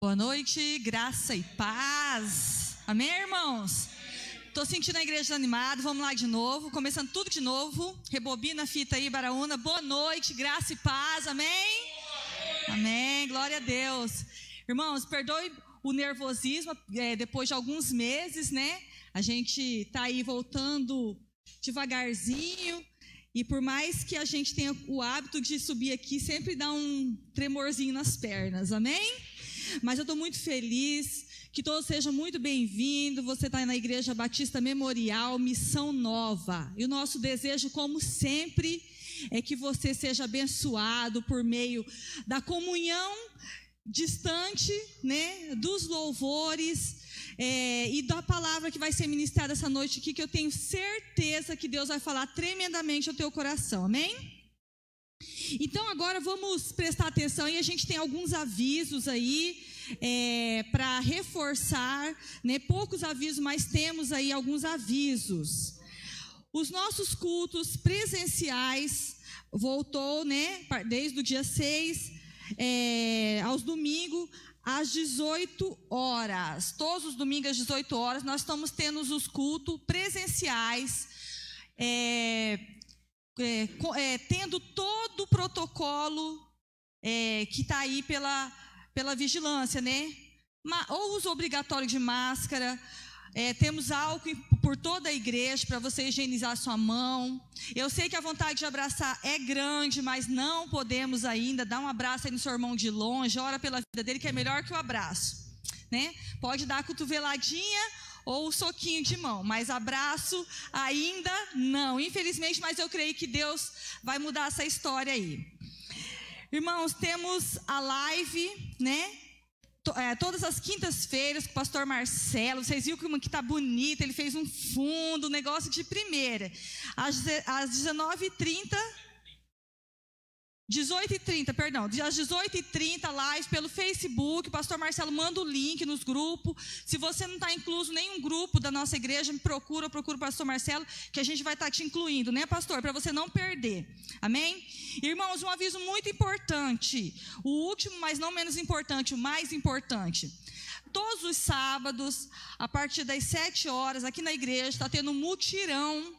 Boa noite, graça e paz. Amém, irmãos? Estou sentindo a igreja animada, vamos lá de novo, começando tudo de novo. Rebobina a fita aí, Baraúna. Boa noite, graça e paz, amém? Amém, glória a Deus. Irmãos, perdoe o nervosismo, depois de alguns meses, né? A gente está aí voltando devagarzinho. E por mais que a gente tenha o hábito de subir aqui, sempre dá um tremorzinho nas pernas, amém? Mas eu estou muito feliz, que todos sejam muito bem-vindos. Você está na Igreja Batista Memorial, Missão Nova. E o nosso desejo, como sempre, é que você seja abençoado por meio da comunhão distante, né, dos louvores e da palavra que vai ser ministrada essa noite aqui, que eu tenho certeza que Deus vai falar tremendamente ao teu coração, amém? Então agora vamos prestar atenção e a gente tem alguns avisos aí para reforçar, né? Poucos avisos, mas temos aí alguns avisos. Os nossos cultos presenciais voltou, né, desde o dia 6 aos domingos às 18 horas. Todos os domingos às 18 horas nós estamos tendo os cultos presenciais, tendo todo o protocolo que está aí pela vigilância, né? Ou uso obrigatório de máscara, temos álcool por toda a igreja para você higienizar a sua mão. Eu sei que a vontade de abraçar é grande, mas não podemos ainda. Dá um abraço aí no seu irmão de longe, ora pela vida dele, que é melhor que o abraço, né? Pode dar a cotoveladinha ou o soquinho de mão, mas abraço ainda não, infelizmente, mas eu creio que Deus vai mudar essa história aí. Irmãos, temos a live, né? Todas as quintas-feiras com o pastor Marcelo. Vocês viram como que está bonito, ele fez um fundo, um negócio de primeira. Às 18h30, às 18h30, live pelo Facebook. O pastor Marcelo manda o link nos grupos. Se você não está incluso em nenhum grupo da nossa igreja, me procura o pastor Marcelo, que a gente vai estar te incluindo, né, pastor? Para você não perder, amém? Irmãos, um aviso muito importante, o último, mas não menos importante, o mais importante. Todos os sábados, a partir das 7 horas, aqui na igreja, está tendo um mutirão.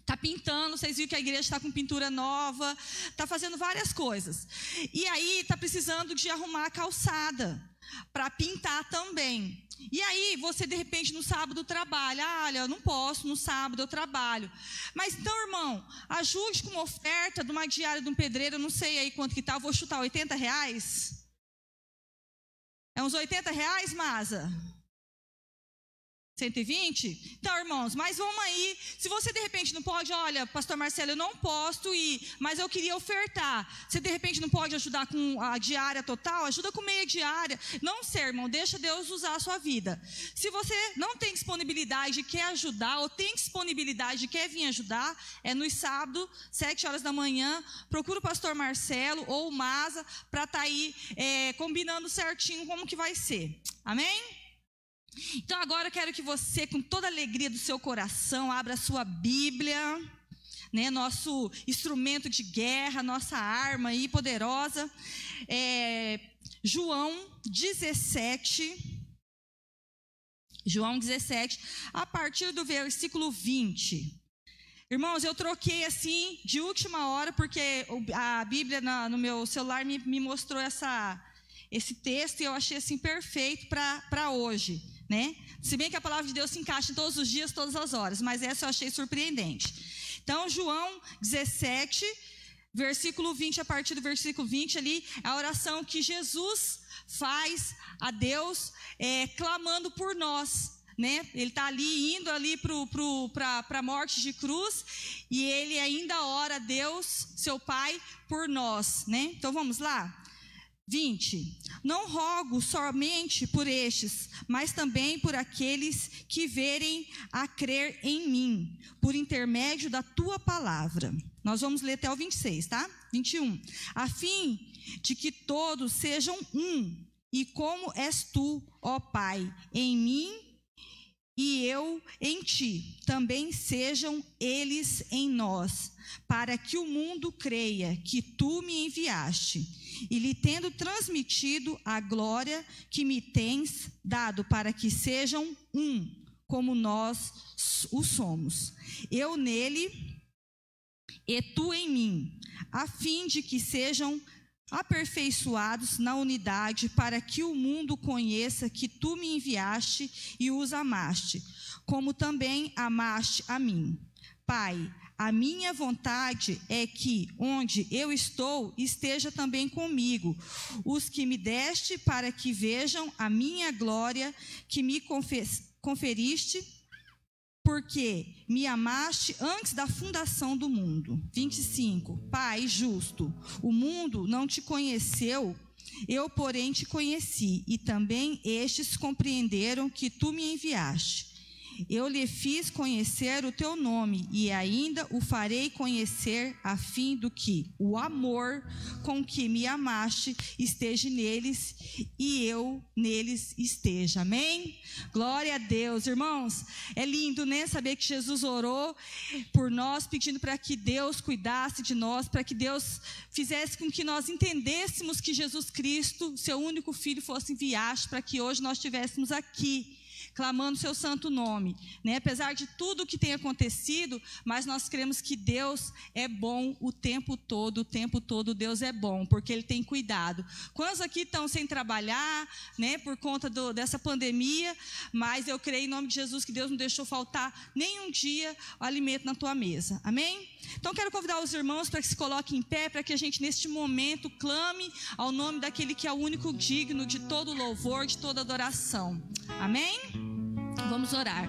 Está pintando, vocês viram que a igreja está com pintura nova, está fazendo várias coisas. E aí está precisando de arrumar a calçada para pintar também. E aí você de repente no sábado trabalha, olha, eu não posso, no sábado eu trabalho. Mas então, irmão, ajude com uma oferta de uma diária de um pedreiro, eu não sei aí quanto que está, eu vou chutar R$80? É uns R$80, Masa? 120? Então, irmãos, mas vamos aí. Se você de repente não pode, olha, pastor Marcelo, eu não posso ir, mas eu queria ofertar. Você de repente não pode ajudar com a diária total? Ajuda com meia diária. Não sei, irmão, deixa Deus usar a sua vida. Se você não tem disponibilidade e quer ajudar, ou tem disponibilidade e quer vir ajudar, é no sábado, 7 horas da manhã, procura o pastor Marcelo ou o Masa para estar aí combinando certinho como que vai ser. Amém? Então agora eu quero que você, com toda a alegria do seu coração, abra a sua Bíblia, né, nosso instrumento de guerra, nossa arma aí poderosa, João 17, a partir do versículo 20. Irmãos, eu troquei assim de última hora, porque a Bíblia no meu celular me mostrou esse texto e eu achei assim perfeito para hoje, né? Se bem que a palavra de Deus se encaixa em todos os dias, todas as horas, mas essa eu achei surpreendente. Então, João 17, versículo 20, a partir do versículo 20 ali, a oração que Jesus faz a Deus, clamando por nós, né? Ele está ali, indo ali para a morte de cruz, e ele ainda ora a Deus, seu Pai, por nós, né? Então, vamos lá? 20. Não rogo somente por estes, mas também por aqueles que verem a crer em mim, por intermédio da tua palavra. Nós vamos ler até o 26, tá? 21. A fim de que todos sejam um, e como és tu, ó Pai, em mim e eu em ti, também sejam eles em nós, para que o mundo creia que tu me enviaste, e lhe tendo transmitido a glória que me tens dado, para que sejam um, como nós o somos. Eu nele e tu em mim, a fim de que sejam aperfeiçoados na unidade, para que o mundo conheça que tu me enviaste e os amaste, como também amaste a mim. Pai, a minha vontade é que, onde eu estou, esteja também comigo os que me deste, para que vejam a minha glória que me conferiste, porque me amaste antes da fundação do mundo. 25. Pai justo, o mundo não te conheceu, eu, porém, te conheci, e também estes compreenderam que tu me enviaste. Eu lhe fiz conhecer o teu nome, e ainda o farei conhecer, a fim do que o amor com que me amaste esteja neles, e eu neles esteja. Amém? Glória a Deus. Irmãos, é lindo, né? Saber que Jesus orou por nós, pedindo para que Deus cuidasse de nós, para que Deus fizesse com que nós entendêssemos que Jesus Cristo, seu único Filho, fosse enviado para que hoje nós estivéssemos aqui, clamando o seu santo nome, né? Apesar de tudo o que tem acontecido, mas nós cremos que Deus é bom o tempo todo Deus é bom, porque Ele tem cuidado. Quantos aqui estão sem trabalhar, né, por conta dessa pandemia, mas eu creio em nome de Jesus que Deus não deixou faltar nenhum dia o alimento na tua mesa, amém? Então quero convidar os irmãos para que se coloquem em pé, para que a gente neste momento clame ao nome daquele que é o único digno de todo louvor, de toda adoração, amém? Vamos orar.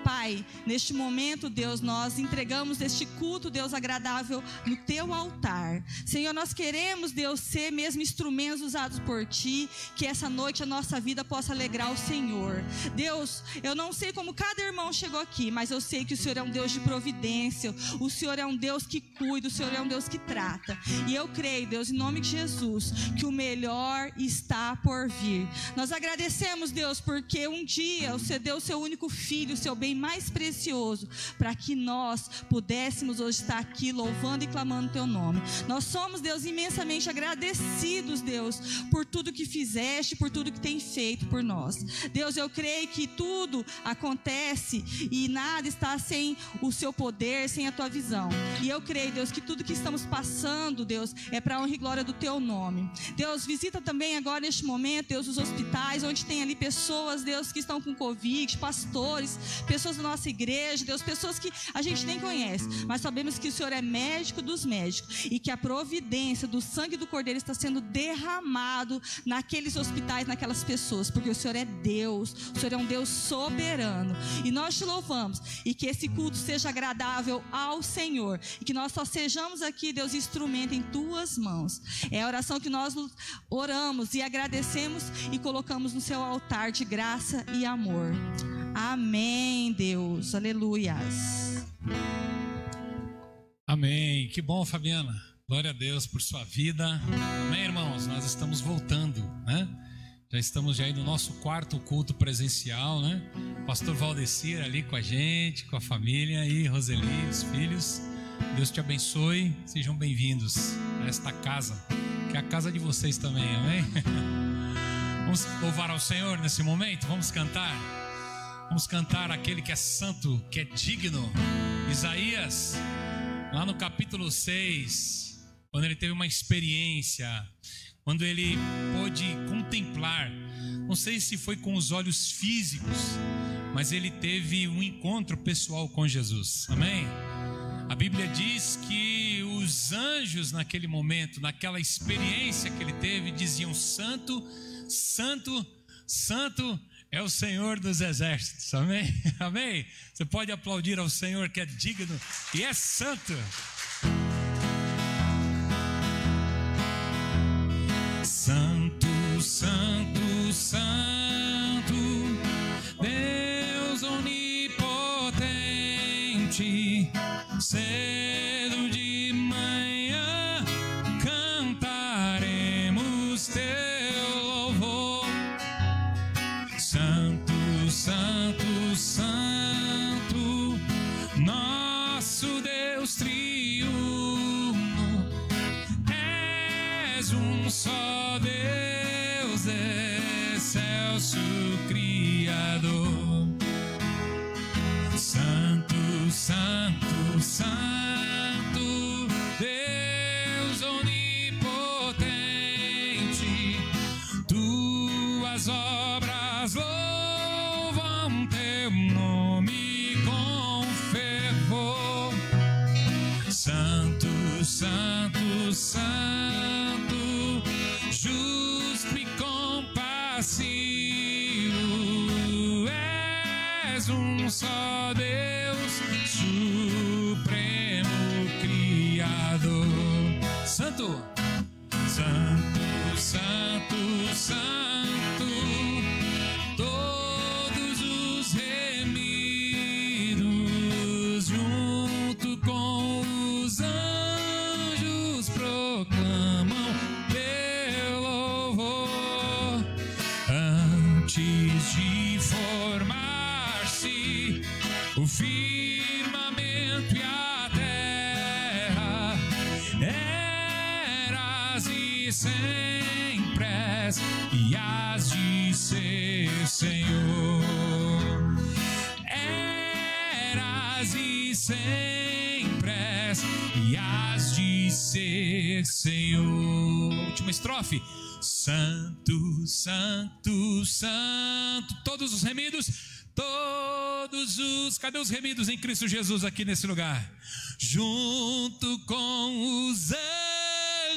Pai, neste momento, Deus, nós entregamos este culto, Deus, agradável no teu altar. Senhor, nós queremos, Deus, ser mesmo instrumentos usados por ti, que essa noite a nossa vida possa alegrar o Senhor. Deus, eu não sei como cada irmão chegou aqui, mas eu sei que o Senhor é um Deus de providência, o Senhor é um Deus que cuida, o Senhor é um Deus que trata. E eu creio, Deus, em nome de Jesus, que o melhor está por vir. Nós agradecemos, Deus, porque um dia você deu o seu único filho, o seu bem mais precioso, para que nós pudéssemos hoje estar aqui louvando e clamando o teu nome. Nós somos, Deus, imensamente agradecidos, Deus, por tudo que fizeste, por tudo que tem feito por nós. Deus, eu creio que tudo acontece e nada está sem o seu poder, sem a tua visão. E eu creio, Deus, que tudo que estamos passando, Deus, é para a honra e glória do teu nome. Deus, visita também agora neste momento, Deus, os hospitais, onde tem ali pessoas, Deus, que estão com Covid, pastores, pessoas da nossa igreja, Deus, pessoas que a gente nem conhece, mas sabemos que o Senhor é médico dos médicos e que a providência do sangue do Cordeiro está sendo derramado naqueles hospitais, naquelas pessoas, porque o Senhor é Deus, o Senhor é um Deus soberano, e nós te louvamos, e que esse culto seja agradável ao Senhor, e que nós só sejamos aqui, Deus, instrumento em tuas mãos. É a oração que nós oramos e agradecemos e colocamos no seu altar de graça e amor. Amém, Deus, aleluias. Amém, que bom, Fabiana, glória a Deus por sua vida. Amém, irmãos, nós estamos voltando, né? Já estamos aí no nosso quarto culto presencial, né? Pastor Valdecir ali com a gente, com a família e Roseli, os filhos. Deus te abençoe, sejam bem-vindos a esta casa, que é a casa de vocês também, amém? Vamos louvar ao Senhor nesse momento, vamos cantar. Vamos cantar aquele que é santo, que é digno. Isaías, lá no capítulo 6, quando ele teve uma experiência, quando ele pôde contemplar, não sei se foi com os olhos físicos, mas ele teve um encontro pessoal com Jesus, amém? A Bíblia diz que os anjos naquele momento, naquela experiência que ele teve, diziam: santo, santo, santo é o Senhor dos exércitos, amém? Amém? Você pode aplaudir ao Senhor que é digno e é santo. Santo, santo, santo, Deus onipotente, cedo de manhã cantaremos teu louvor. Santo, santo, santo. nosso Criador. Santo, Santo, Santo, Deus onipotente, tuas obras louvam teu nome com fervor. Santo, Santo, Santo, justo e compassivo, és um só Deus, supremo Criador. Santo, Santo, Santo, Santo, todos os remidos junto com os anjos proclamam teu louvor. Antes de formar-se o firmamento e a terra, eras e sempre és, e has de ser Senhor. Eras e sempre és, e has de ser Senhor. Última estrofe. Santo, Santo, Santo, todos os remidos, todos os, cadê os remidos em Cristo Jesus aqui nesse lugar? Junto com os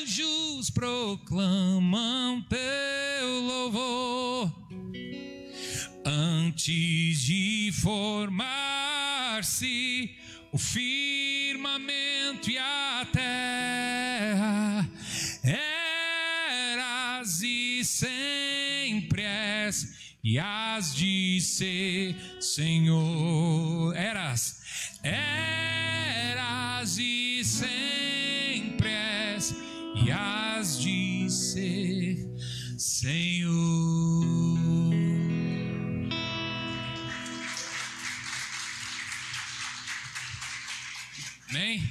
anjos proclamam teu louvor. Antes de formar-se o firmamento e a terra, eras e sempre és, e has de ser Senhor. Eras e sempre és, e has de ser Senhor. Amém?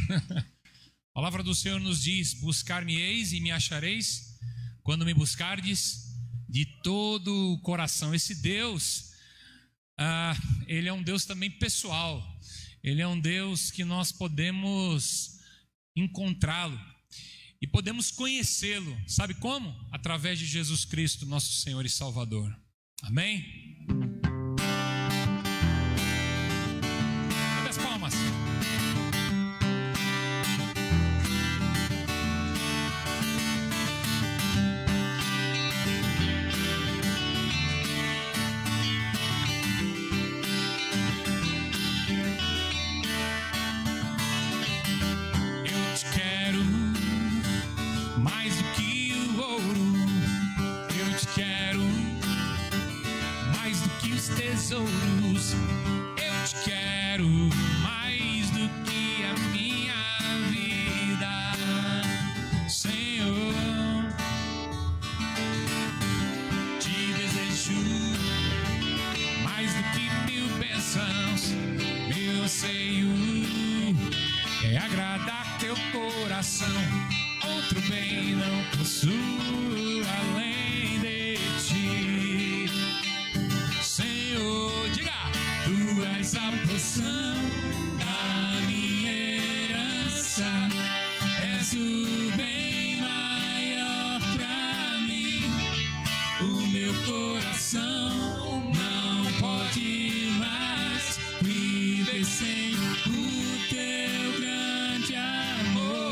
A palavra do Senhor nos diz: buscar-me-eis e me achareis, quando me buscardes de todo o coração. Esse Deus, ele é um Deus também pessoal. Ele é um Deus que nós podemos encontrá-lo e podemos conhecê-lo. Sabe como? Através de Jesus Cristo, nosso Senhor e Salvador. Amém? Cadê as palmas? Tesouros, eu te quero mais do que a minha vida, Senhor. Te desejo mais do que mil bênçãos. Meu anseio é agradar teu coração. Outro bem não possuo além de ti, Senhor. Diga: tu és a porção da minha herança, és o bem maior pra mim. O meu coração não pode mais viver sem o teu grande amor.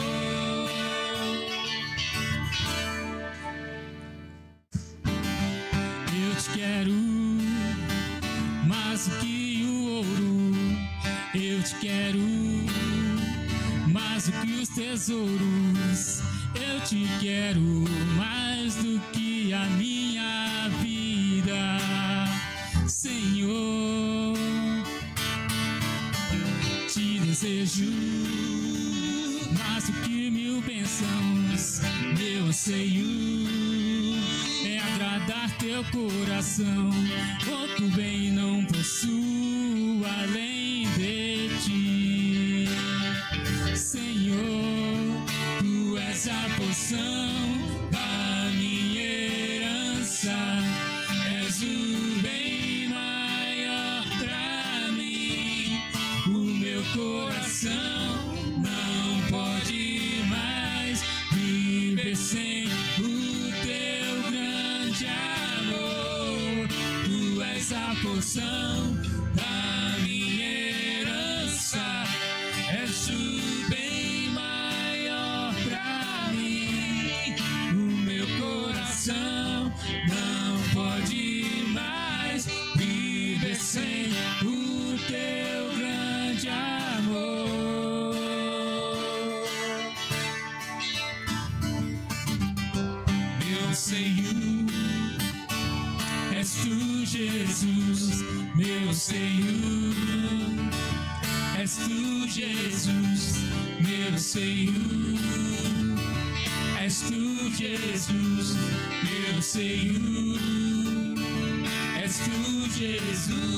Eu te quero mais do que o ouro, eu te quero mais do que os tesouros, eu te quero mais do que a minha vida, Senhor. Te desejo mais do que mil bênçãos. Meu anseio é agradar teu coração. Outro bem não possuo além de ti, Senhor. Tu és a porção da minha herança, és és a porção da minha herança, és o bem maior pra mim. O meu coração não pode mais viver sem o teu grande amor. Meu Senhor, és tu, Jesus, meu Senhor. És tu, Jesus, meu Senhor. És tu, Jesus, meu Senhor. És tu, Jesus.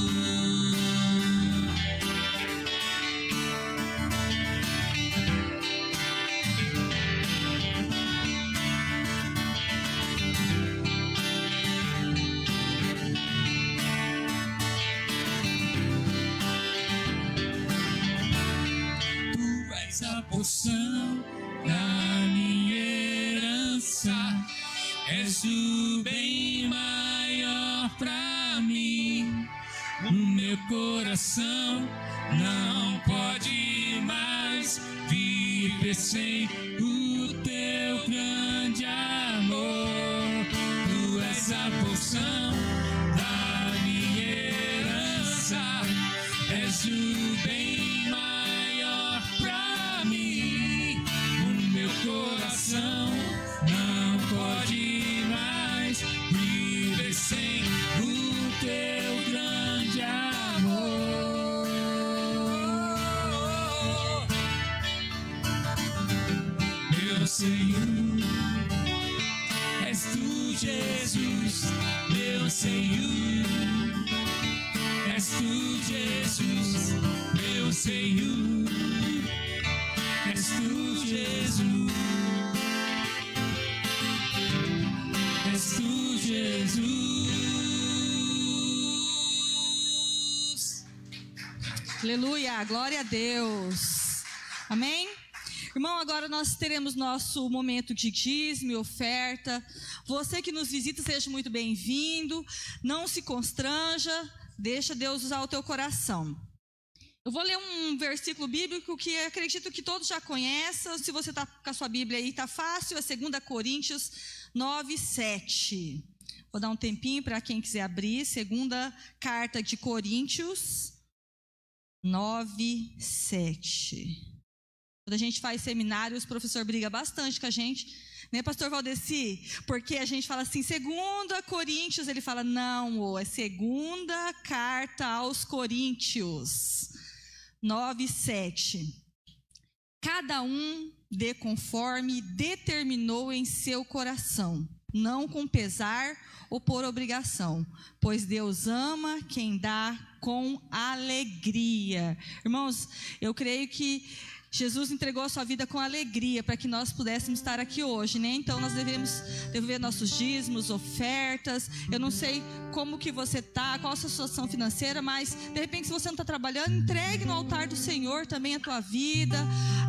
A porção da minha herança, és o bem maior pra mim. O meu coração não pode mais viver sem o teu grande amor. Tu és a porção da minha herança, és o bem maior pra mim. O meu coração não pode mais viver sem o teu grande amor. Meu Senhor, és tu, Jesus, meu Senhor. És tu, Jesus, meu Senhor. És tu, Jesus. És tu, Jesus. Aleluia, glória a Deus. Amém? Irmão, agora nós teremos nosso momento de dízimo e oferta. Você que nos visita, seja muito bem-vindo. Não se constranja, deixa Deus usar o teu coração. Eu vou ler um versículo bíblico que acredito que todos já conheçam. Se você está com a sua Bíblia aí, está fácil. É 2 Coríntios 9, 7. Vou dar um tempinho para quem quiser abrir. Segunda carta de Coríntios 9, 7. Quando a gente faz seminários, o professor briga bastante com a gente, né, pastor Valdeci? Porque a gente fala assim, 2 Coríntios, ele fala, não, é 2 carta aos Coríntios, 9, 7. Cada um dê conforme determinou em seu coração, não com pesar ou por obrigação, pois Deus ama quem dá com alegria. Irmãos, eu creio que Jesus entregou a sua vida com alegria para que nós pudéssemos estar aqui hoje, né? Então nós devemos devolver nossos dízimos, ofertas. Eu não sei como que você está, qual a sua situação financeira, mas de repente se você não está trabalhando, entregue no altar do Senhor também a tua vida,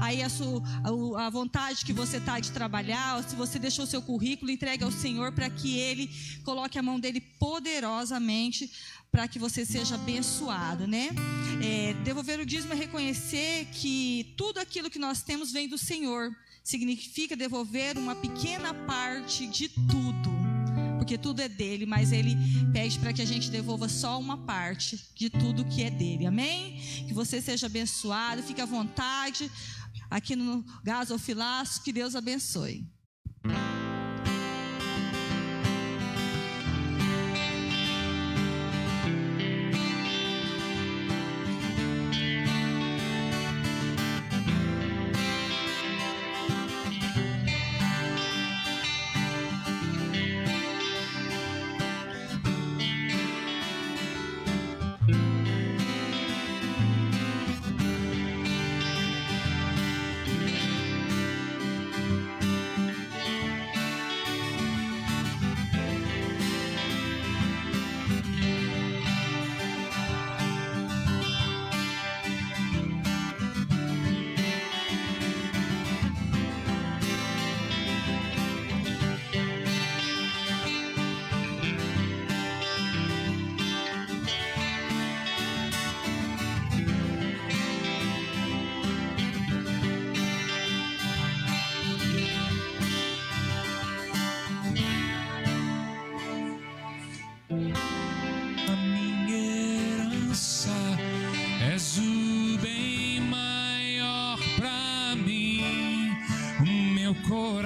aí a vontade que você está de trabalhar, ou se você deixou o seu currículo, entregue ao Senhor para que Ele coloque a mão dele poderosamente para que você seja abençoado, né? Devolver o dízimo é reconhecer que tudo aquilo que nós temos vem do Senhor. Significa devolver uma pequena parte de tudo, porque tudo é dele, mas ele pede para que a gente devolva só uma parte de tudo que é dele, amém? Que você seja abençoado, fique à vontade aqui no gasofilaço, que Deus abençoe.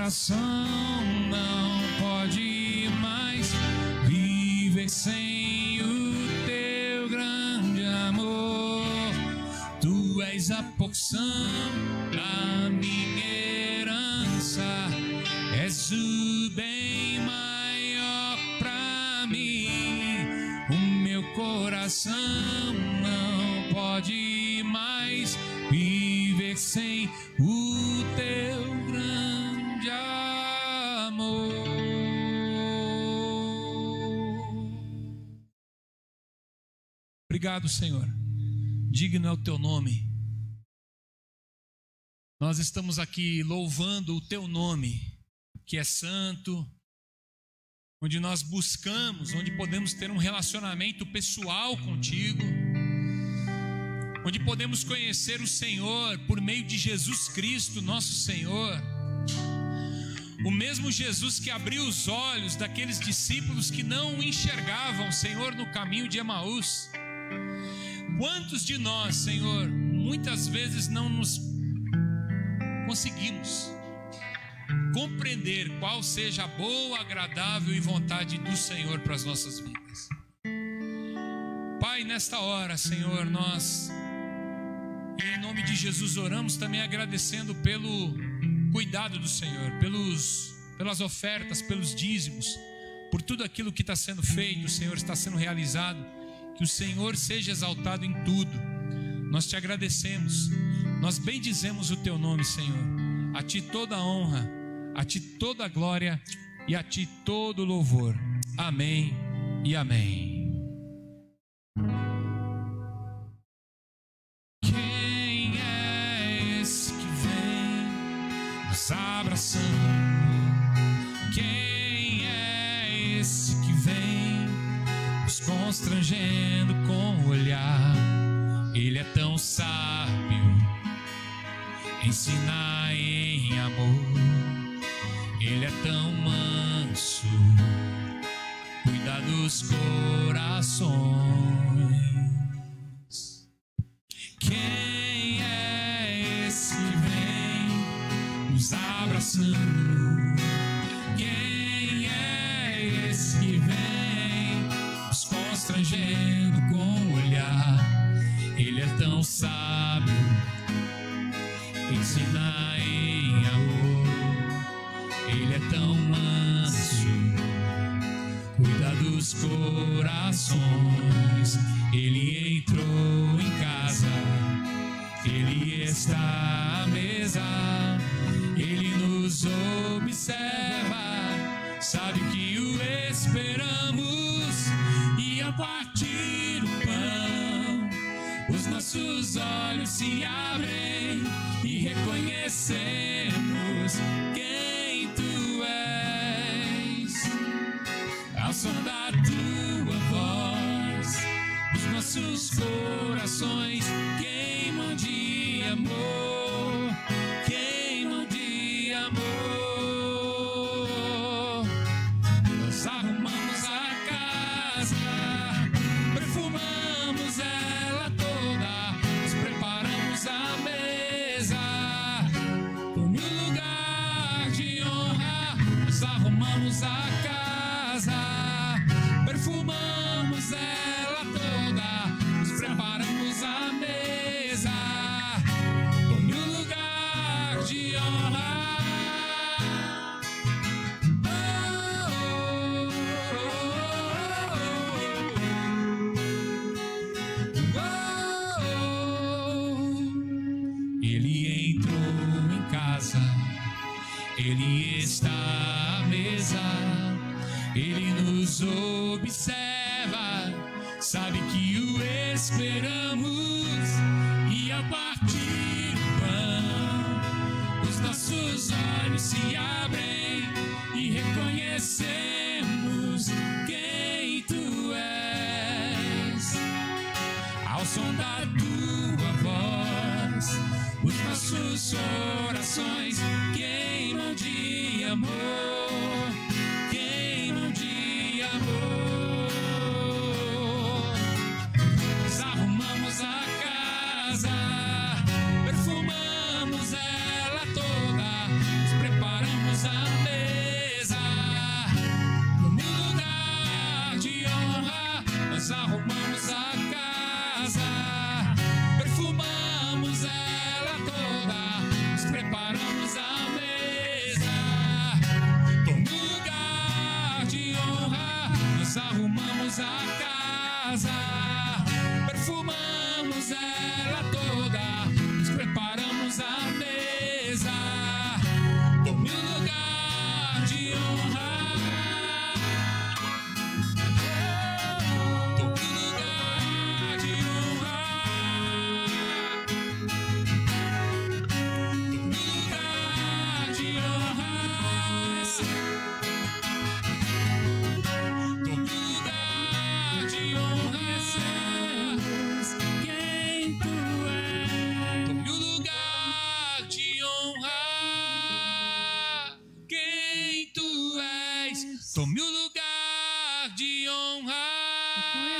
coração não pode mais viver sem o teu grande amor. Tu és a porção da minha herança, és o bem maior pra mim. O meu coração não pode mais viver sem o teu grande amor. Obrigado, Senhor. Digno é o teu nome. Nós estamos aqui louvando o teu nome, que é santo, onde nós buscamos, onde podemos ter um relacionamento pessoal contigo, onde podemos conhecer o Senhor por meio de Jesus Cristo, nosso Senhor. O mesmo Jesus que abriu os olhos daqueles discípulos que não enxergavam o Senhor no caminho de Emaús. Quantos de nós, Senhor, muitas vezes não nos conseguimos compreender qual seja a boa, agradável e vontade do Senhor para as nossas vidas. Pai, nesta hora, Senhor, nós, em nome de Jesus, oramos também agradecendo pelo cuidado do Senhor, pelas ofertas, pelos dízimos, por tudo aquilo que está sendo feito, o Senhor está sendo realizado. Que o Senhor seja exaltado em tudo. Nós te agradecemos, nós bendizemos o teu nome, Senhor. A ti toda a honra, a ti toda a glória e a ti todo o louvor. Amém e amém. Quem é esse que vem nos abraçando? Quem é esse que vem nos constrangendo com o olhar? Ele é tão sábio, ensina em amor. Ele é tão manso, cuida dos corações. Quem é esse que vem nos abraçando? Quem é esse que vem nos constrangendo com o olhar? Ele é tão sábio, ensina em amor. Ele é tão manso, cuida dos corações. Ele entrou em casa, ele está à mesa, ele nos observa, sabe que o esperamos, e a partir do pão os nossos olhos se abrem e reconhecemos quem tu és. Ao som da tua voz, os nossos corações queimam de amor, queimam de amor. Nós arrumamos a casa, perfumamos ela toda, nos preparamos a mesa, como um lugar de honra. Nós arrumamos a casa, perfumamos ela toda, nos preparamos a mesa, como um lugar de honra. Ele entrou em casa, ele está à mesa, ele nos observa, sabe que o esperamos, e a partir do pão os nossos olhos se abrem e reconhecemos quem tu és. Ao som da tua voz, os nossos corações queimam de amor, queimam de amor. Nós arrumamos a casa, perfumamos ela toda, nos preparamos a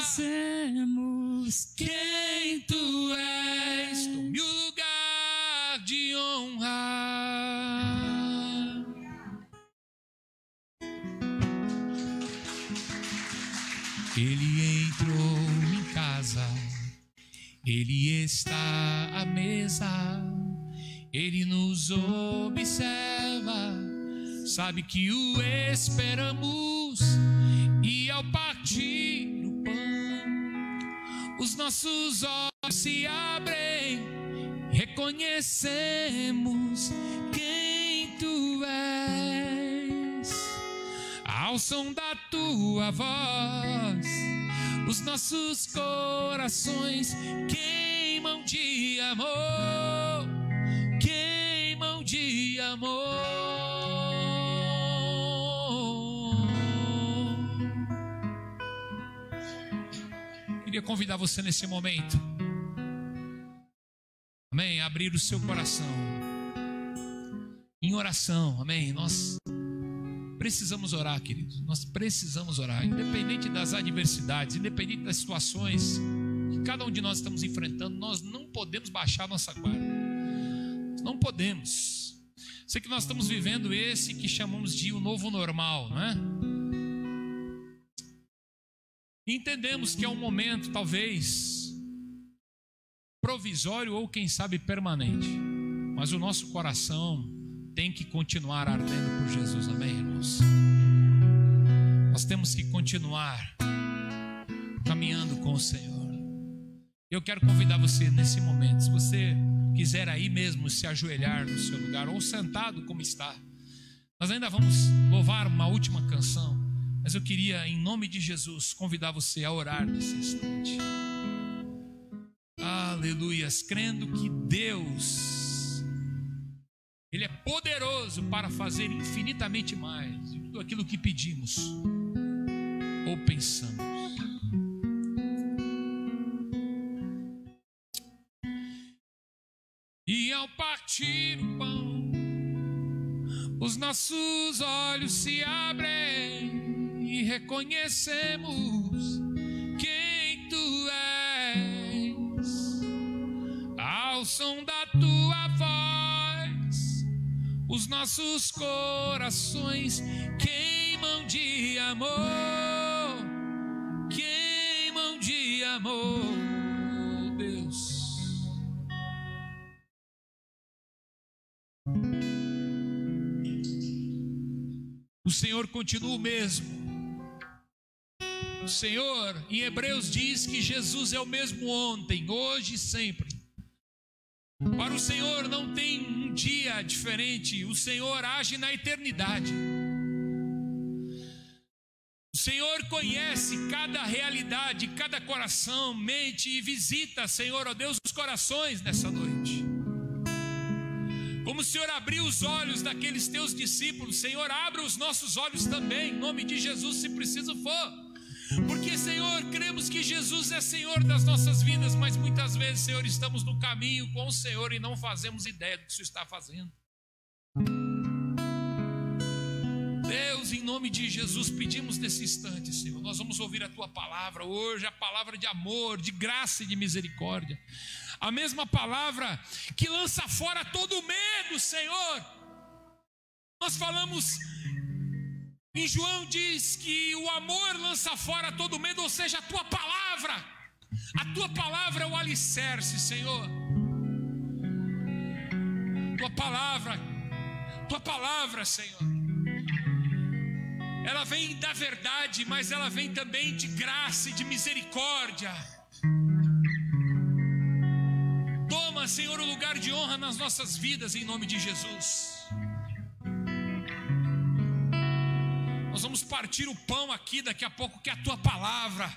reconhecemos quem tu és. Tome o lugar de honra. Ele entrou em casa, ele está à mesa, ele nos observa, sabe que o esperamos, e ao partir o pão, os nossos olhos se abrem, reconhecemos quem tu és. Ao som da tua voz, os nossos corações queimam de amor, queimam de amor. Queria convidar você nesse momento, amém, a abrir o seu coração em oração, amém. Nós precisamos orar, queridos. Nós precisamos orar, independente das adversidades, independente das situações que cada um de nós estamos enfrentando. Nós não podemos baixar nossa guarda. Não podemos. Sei que nós estamos vivendo esse que chamamos de o novo normal, não é? E entendemos que é um momento, talvez, provisório ou quem sabe permanente. Mas o nosso coração tem que continuar ardendo por Jesus, amém, irmãos? Nós temos que continuar caminhando com o Senhor. Eu quero convidar você nesse momento, se você quiser aí mesmo se ajoelhar no seu lugar, ou sentado como está. Nós ainda vamos louvar uma última canção, mas eu queria, em nome de Jesus, convidar você a orar nesse instante. Aleluias, crendo que Deus, Ele é poderoso para fazer infinitamente mais de tudo aquilo que pedimos ou pensamos. E ao partir o pão, os nossos olhos se abrem e reconhecemos quem tu és. Ao som da tua voz, os nossos corações queimam de amor, queimam de amor, Deus. O Senhor continua o mesmo. O Senhor, em Hebreus, diz que Jesus é o mesmo ontem, hoje e sempre. Para o Senhor não tem um dia diferente. O Senhor age na eternidade. O Senhor conhece cada realidade, cada coração, mente e visita, Senhor, ó Deus, os corações nessa noite. Como o Senhor abriu os olhos daqueles teus discípulos, Senhor, abra os nossos olhos também, em nome de Jesus, se preciso for. Porque, Senhor, cremos que Jesus é Senhor das nossas vidas, mas muitas vezes, Senhor, estamos no caminho com o Senhor e não fazemos ideia do que o Senhor está fazendo. Deus, em nome de Jesus, pedimos nesse instante, Senhor, nós vamos ouvir a Tua palavra hoje, a palavra de amor, de graça e de misericórdia. A mesma palavra que lança fora todo medo, Senhor. Nós falamos, em João diz que o amor lança fora todo medo, ou seja, a Tua palavra é o alicerce, Senhor. Tua palavra, Senhor, ela vem da verdade, mas ela vem também de graça e de misericórdia. Toma, Senhor, o lugar de honra nas nossas vidas, em nome de Jesus. Nós vamos partir o pão aqui daqui a pouco, que é a Tua palavra.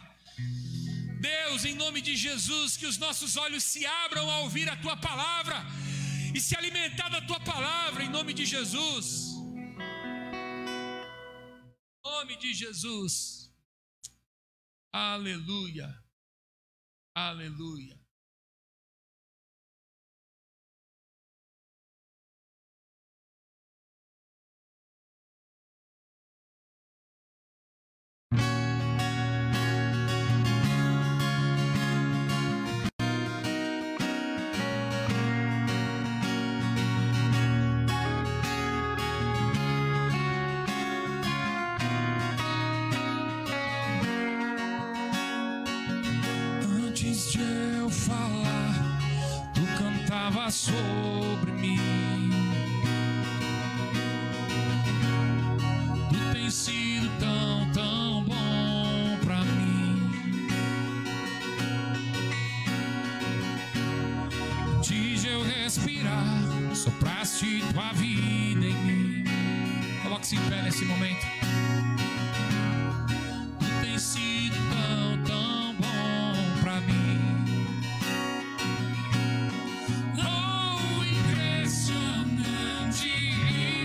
Deus, em nome de Jesus, que os nossos olhos se abram a ouvir a Tua palavra e se alimentar da Tua palavra, em nome de Jesus. Em nome de Jesus. Aleluia. Aleluia. Antes de eu falar, tu cantava sobre mim. Tu tens sido tão, tão bom pra mim. Antes de eu respirar, sopraste tua vida em mim. Coloque-se em pé nesse momento. Tu tens sido tão, tão bom pra mim. Oh, impressionante,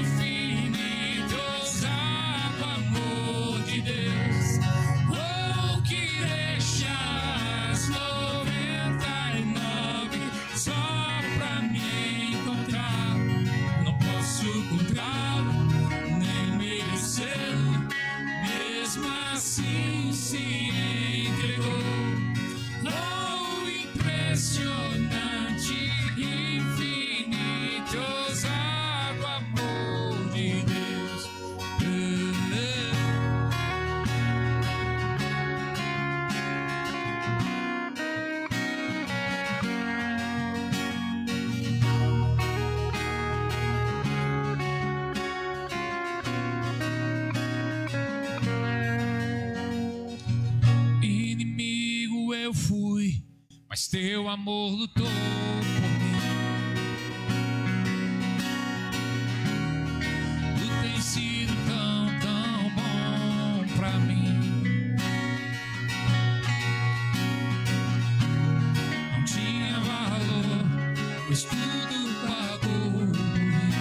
infinito, ousado amor de Deus. Oh, que deixas 99 só pra me encontrar. Não posso encontrá-lo, nem merecê-lo, mesmo assim se entregou. Oh, impressionante, infinito, ousado amor de Deus. Inimigo eu fui, mas teu amor lutou por mim. Tu tens sido tão, tão bom pra mim. Não tinha valor, pois tudo pagou por mim.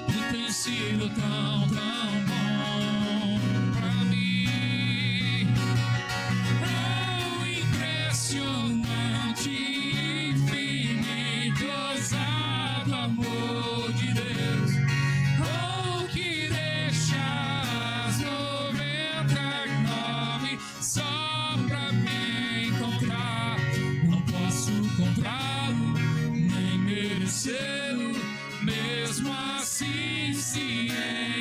Tu tens sido tão, tão bom pra mim. Oh, impressionante, infinito, ousado amor de Deus. Oh, que deixas 99 só pra me encontrar. Não posso encontrá-lo, nem merecê-lo, mesmo assim se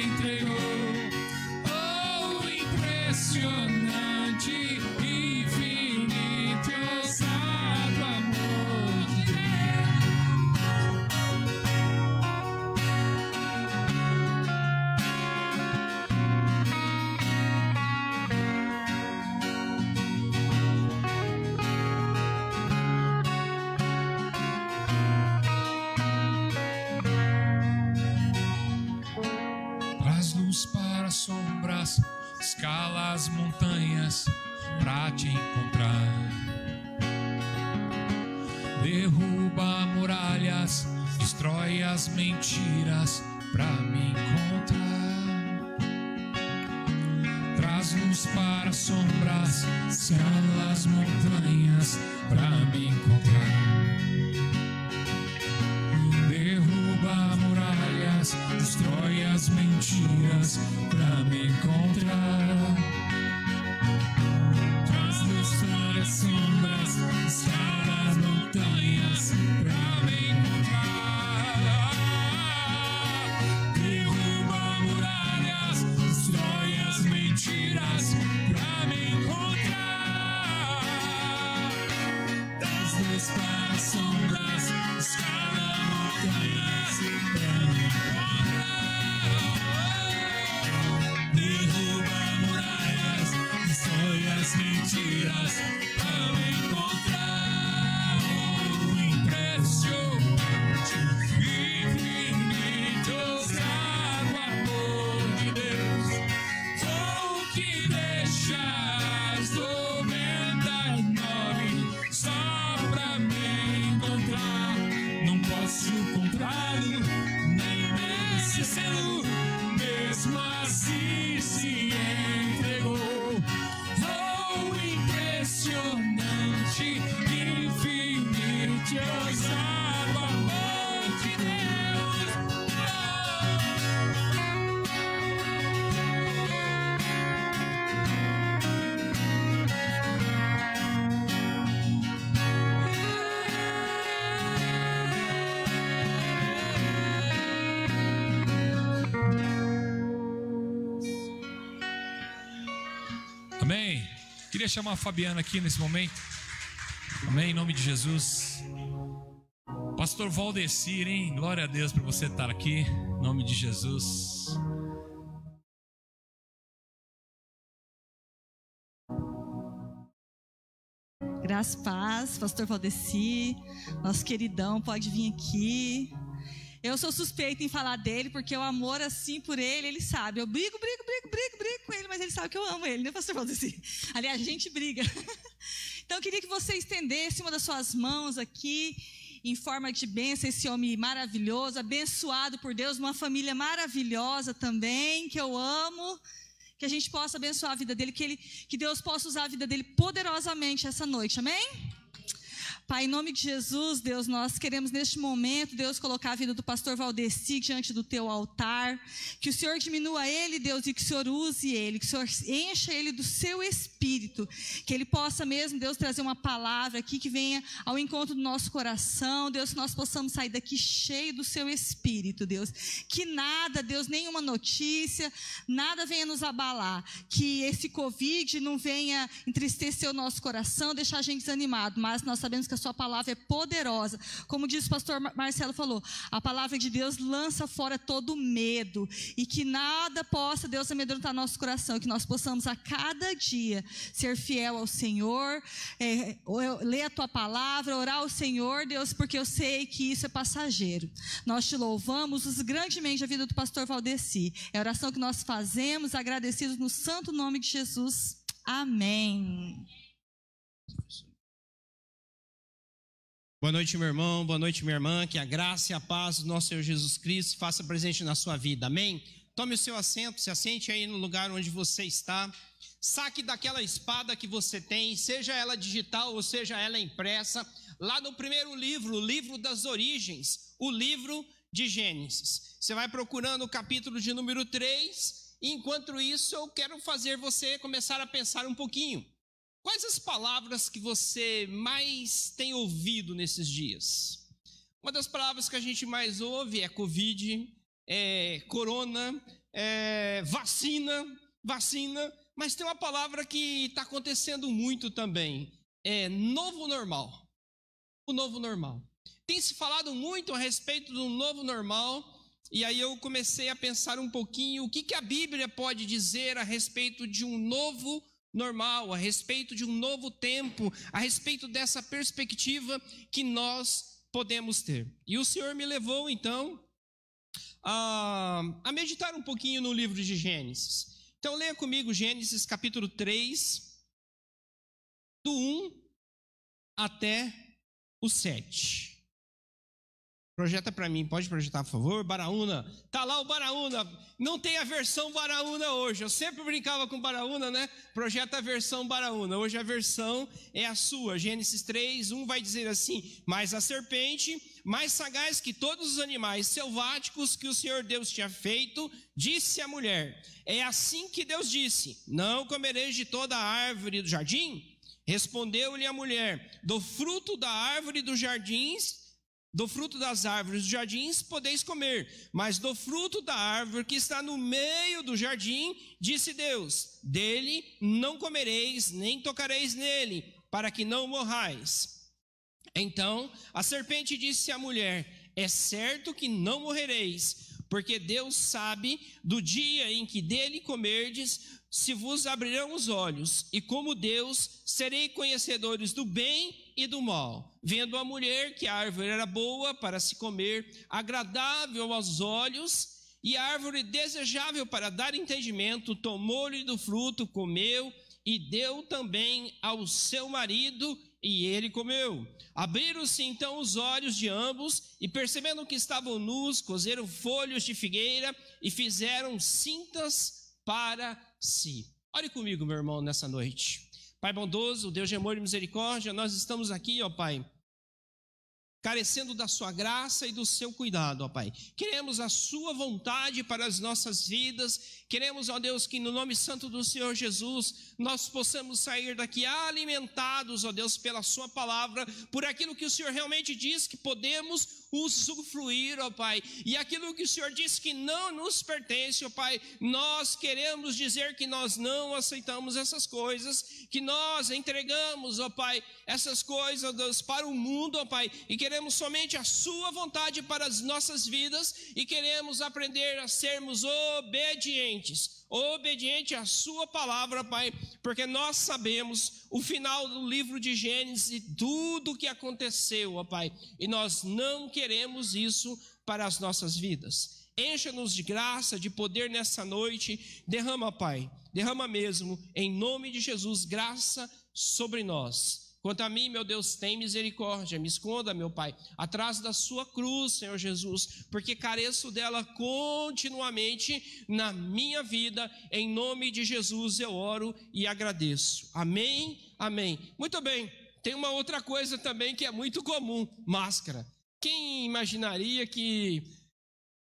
entregou. Oh, impressionante, infinito, ousado amor de Deus. Traz luz para as sombras, escala as montanhas pra te encontrar. Derruba muralhas, destrói as mentiras pra me encontrar. Traz luz para as sombras, escala as montanhas pra me encontrar. Derruba muralhas, destrói as mentiras pra me encontrar. Traz luz para as sombras, escala as montanhas pra me encontrar. Derruba muralhas, destrói as mentiras pra me encontrar. Traz luz para as sombras, escala montanhas pra me encontrar. Amém. Queria chamar a Fabiana aqui nesse momento. Amém, em nome de Jesus. Pastor Valdecir, hein? Glória a Deus por você estar aqui. Em nome de Jesus. Graça e paz, pastor Valdecir, nosso queridão, pode vir aqui. Eu sou suspeita em falar dele, porque o amor assim por ele, ele sabe. Eu brigo com ele, mas ele sabe que eu amo ele, né, pastor Valdecir? Aliás, a gente briga. Então, eu queria que você estendesse uma das suas mãos aqui, em forma de bênção, esse homem maravilhoso, abençoado por Deus, numa família maravilhosa também, que eu amo. Que a gente possa abençoar a vida dele, que Deus possa usar a vida dele poderosamente essa noite, amém? Pai, em nome de Jesus, Deus, nós queremos neste momento, Deus, colocar a vida do pastor Valdecir diante do teu altar, que o Senhor diminua ele, Deus, e que o Senhor use ele, que o Senhor encha ele do seu espírito, que ele possa mesmo, Deus, trazer uma palavra aqui que venha ao encontro do nosso coração, Deus, que nós possamos sair daqui cheio do seu espírito, Deus, que nada, Deus, nenhuma notícia, nada venha nos abalar, que esse Covid não venha entristecer o nosso coração, deixar a gente desanimado, mas nós sabemos que a sua palavra é poderosa, como diz o pastor Marcelo falou, a palavra de Deus lança fora todo medo, e que nada possa, Deus, amedrontar nosso coração, que nós possamos a cada dia ser fiel ao Senhor, ler a tua palavra, orar ao Senhor, Deus, porque eu sei que isso é passageiro. Nós te louvamos, usa grandemente a vida do pastor Valdecir, é a oração que nós fazemos, agradecidos no santo nome de Jesus, amém. Boa noite, meu irmão, boa noite, minha irmã, que a graça e a paz do nosso Senhor Jesus Cristo faça presente na sua vida, amém? Tome o seu assento, se assente aí no lugar onde você está, saque daquela espada que você tem, seja ela digital ou seja ela impressa, lá no primeiro livro, o livro das origens, o livro de Gênesis. Você vai procurando o capítulo de número 3, e enquanto isso eu quero fazer você começar a pensar um pouquinho. Quais as palavras que você mais tem ouvido nesses dias? Uma das palavras que a gente mais ouve é Covid, corona, vacina, mas tem uma palavra que está acontecendo muito também, novo normal. O novo normal. Tem se falado muito a respeito do novo normal, e aí eu comecei a pensar um pouquinho o que a Bíblia pode dizer a respeito de um novo normal, a respeito de um novo tempo, a respeito dessa perspectiva que nós podemos ter. E o Senhor me levou, então, a meditar um pouquinho no livro de Gênesis. Então, leia comigo Gênesis capítulo 3, do 1 até o 7. Projeta para mim, pode projetar, por favor? Baraúna, tá lá o Baraúna, não tem a versão Baraúna hoje, eu sempre brincava com Baraúna, né? Projeta a versão Baraúna, hoje a versão é a sua. Gênesis 3, 1 vai dizer assim: mas a serpente, mais sagaz que todos os animais selváticos que o Senhor Deus tinha feito, disse à mulher: é assim que Deus disse, não comereis de toda a árvore do jardim? Respondeu-lhe a mulher: do fruto da árvore dos jardins, do fruto das árvores dos jardins podeis comer, mas do fruto da árvore que está no meio do jardim, disse Deus, dele não comereis, nem tocareis nele, para que não morrais. Então a serpente disse à mulher: é certo que não morrereis, porque Deus sabe do dia em que dele comerdes, se vos abrirão os olhos, e como Deus, serei conhecedores do bem e do mal. Vendo a mulher que a árvore era boa para se comer, agradável aos olhos, e a árvore desejável para dar entendimento, tomou-lhe do fruto, comeu, e deu também ao seu marido, e ele comeu. Abriram-se então os olhos de ambos, e percebendo que estavam nus, cozeram folhos de figueira, e fizeram cintas para si. Ore comigo, meu irmão, nessa noite. Pai bondoso, Deus de amor e misericórdia, nós estamos aqui, ó Pai, carecendo da sua graça e do seu cuidado, ó Pai. Queremos a sua vontade para as nossas vidas, queremos, ó Deus, que no nome santo do Senhor Jesus, nós possamos sair daqui alimentados, ó Deus, pela sua palavra, por aquilo que o Senhor realmente diz que podemos usufruir, ó Pai. E aquilo que o Senhor disse que não nos pertence, ó Pai, nós queremos dizer que nós não aceitamos essas coisas, que nós entregamos, ó Pai, essas coisas, Deus, para o mundo, ó Pai, e queremos somente a sua vontade para as nossas vidas, e queremos aprender a sermos obedientes à sua palavra, Pai, porque nós sabemos o final do livro de Gênesis e tudo o que aconteceu, ó Pai, e nós não queremos isso para as nossas vidas. Encha-nos de graça, de poder nessa noite. Derrama, Pai, derrama mesmo, em nome de Jesus, graça sobre nós. Quanto a mim, meu Deus, tem misericórdia, me esconda, meu Pai, atrás da sua cruz, Senhor Jesus, porque careço dela continuamente na minha vida. Em nome de Jesus eu oro e agradeço. Amém, amém. Muito bem, tem uma outra coisa também que é muito comum: máscara. Quem imaginaria que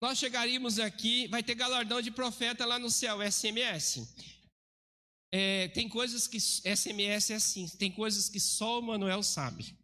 nós chegaríamos aqui, vai ter galardão de profeta lá no céu, SMS. Tem coisas que, SMS é assim, tem coisas que só o Manuel sabe.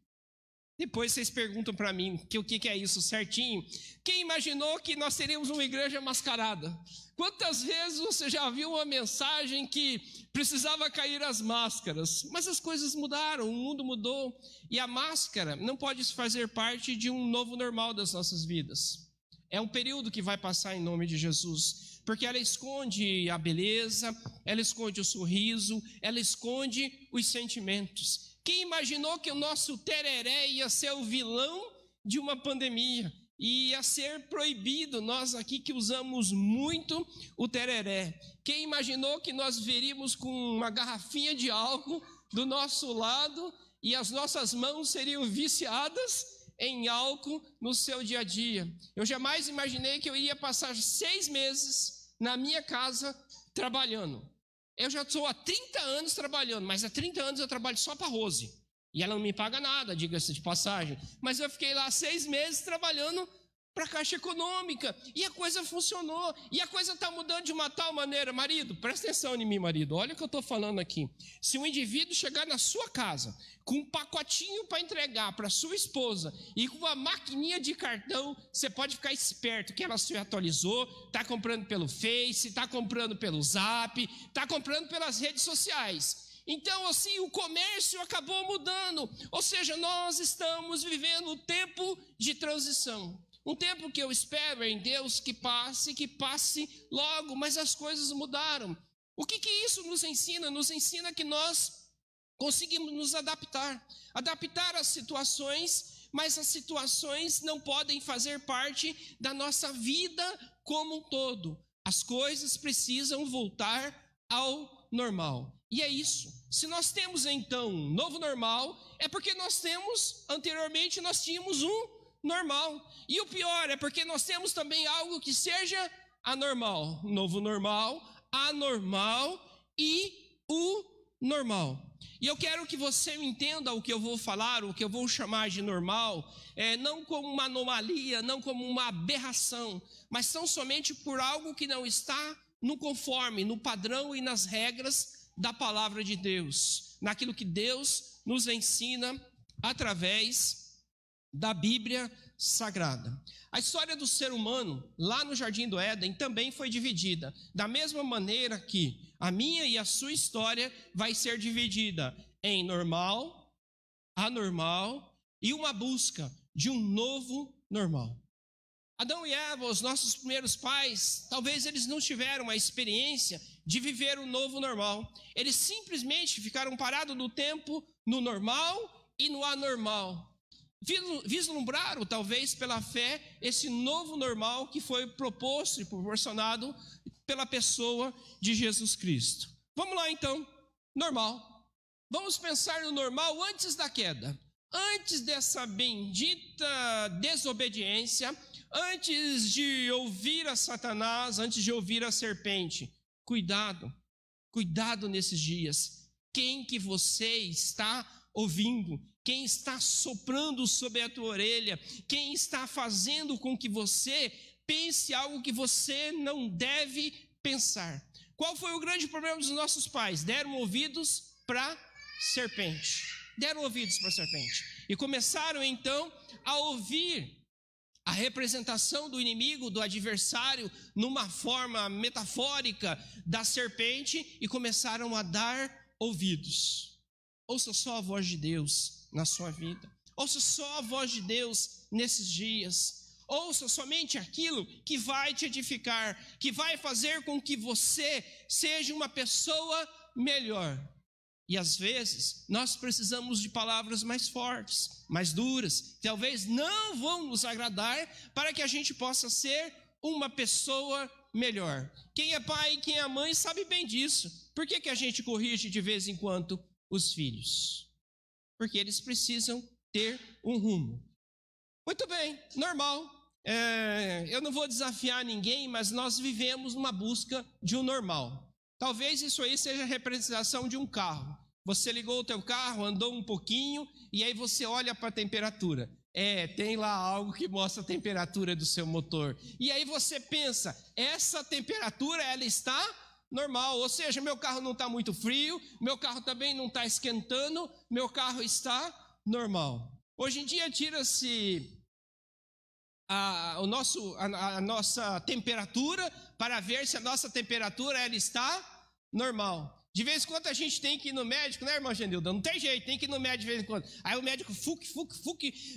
Depois vocês perguntam para mim o que é isso certinho. Quem imaginou que nós teríamos uma igreja mascarada? Quantas vezes você já viu uma mensagem que precisava cair as máscaras? Mas as coisas mudaram, o mundo mudou. E a máscara não pode fazer parte de um novo normal das nossas vidas. É um período que vai passar em nome de Jesus, porque ela esconde a beleza, ela esconde o sorriso, ela esconde os sentimentos. Quem imaginou que o nosso tereré ia ser o vilão de uma pandemia? Ia ser proibido, nós aqui que usamos muito o tereré. Quem imaginou que nós veríamos com uma garrafinha de álcool do nosso lado e as nossas mãos seriam viciadas em álcool no seu dia a dia? Eu jamais imaginei que eu ia passar 6 meses na minha casa trabalhando. Eu já estou há 30 anos trabalhando, mas há 30 anos eu trabalho só para a Rose. E ela não me paga nada, diga-se de passagem. Mas eu fiquei lá 6 meses trabalhando para a Caixa Econômica. E a coisa funcionou. E a coisa está mudando de uma tal maneira. Marido, presta atenção em mim, marido. Olha o que eu estou falando aqui. Se um indivíduo chegar na sua casa com um pacotinho para entregar para sua esposa e com uma maquininha de cartão, você pode ficar esperto que ela se atualizou, está comprando pelo Face, está comprando pelo Zap, está comprando pelas redes sociais. Então, assim, o comércio acabou mudando. Ou seja, nós estamos vivendo um tempo de transição. Um tempo que eu espero em Deus que passe logo, mas as coisas mudaram. O que isso nos ensina? Nos ensina que nós conseguimos nos adaptar às situações, mas as situações não podem fazer parte da nossa vida como um todo. As coisas precisam voltar ao normal. E é isso. Se nós temos então um novo normal, é porque anteriormente nós tínhamos um normal. E o pior é porque nós temos também algo que seja anormal. Novo normal, anormal e o normal. E eu quero que você entenda o que eu vou falar, o que eu vou chamar de normal, não como uma anomalia, não como uma aberração, mas tão somente por algo que não está no conforme, no padrão e nas regras da palavra de Deus, naquilo que Deus nos ensina através da Bíblia Sagrada. A história do ser humano, lá no Jardim do Éden, também foi dividida, da mesma maneira que a minha e a sua história vai ser dividida em normal, anormal e uma busca de um novo normal. Adão e Eva, os nossos primeiros pais, talvez eles não tiveram a experiência de viver o novo normal. Eles simplesmente ficaram parados no tempo, no normal e no anormal. Vislumbraram, talvez pela fé, esse novo normal que foi proposto e proporcionado pela pessoa de Jesus Cristo. Vamos lá então, normal. Vamos pensar no normal antes da queda. Antes dessa bendita desobediência, antes de ouvir a Satanás, antes de ouvir a serpente. Cuidado nesses dias. Quem que você está ouvindo? Quem está soprando sobre a tua orelha? Quem está fazendo com que você pense algo que você não deve pensar? Qual foi o grande problema dos nossos pais? Deram ouvidos para serpente. E começaram então a ouvir a representação do inimigo, do adversário, numa forma metafórica da serpente e começaram a dar ouvidos. Ouça só a voz de Deus na sua vida. Ouça só a voz de Deus nesses dias. Ouça somente aquilo que vai te edificar, que vai fazer com que você seja uma pessoa melhor. E às vezes nós precisamos de palavras mais fortes, mais duras, que talvez não vão nos agradar, para que a gente possa ser uma pessoa melhor. Quem é pai e quem é mãe sabe bem disso. Por que a gente corrige de vez em quando os filhos? Porque eles precisam ter um rumo. Muito bem, normal. Eu não vou desafiar ninguém, mas nós vivemos uma busca de um normal. Talvez isso aí seja a representação de um carro. Você ligou o teu carro, andou um pouquinho e aí você olha para a temperatura. Tem lá algo que mostra a temperatura do seu motor. E aí você pensa, essa temperatura ela está normal, ou seja, meu carro não está muito frio, meu carro também não está esquentando, meu carro está normal. Hoje em dia tira-se a nossa temperatura para ver se a nossa temperatura ela está normal. De vez em quando a gente tem que ir no médico, né, irmã Genilda? Não tem jeito, tem que ir no médico de vez em quando. Aí o médico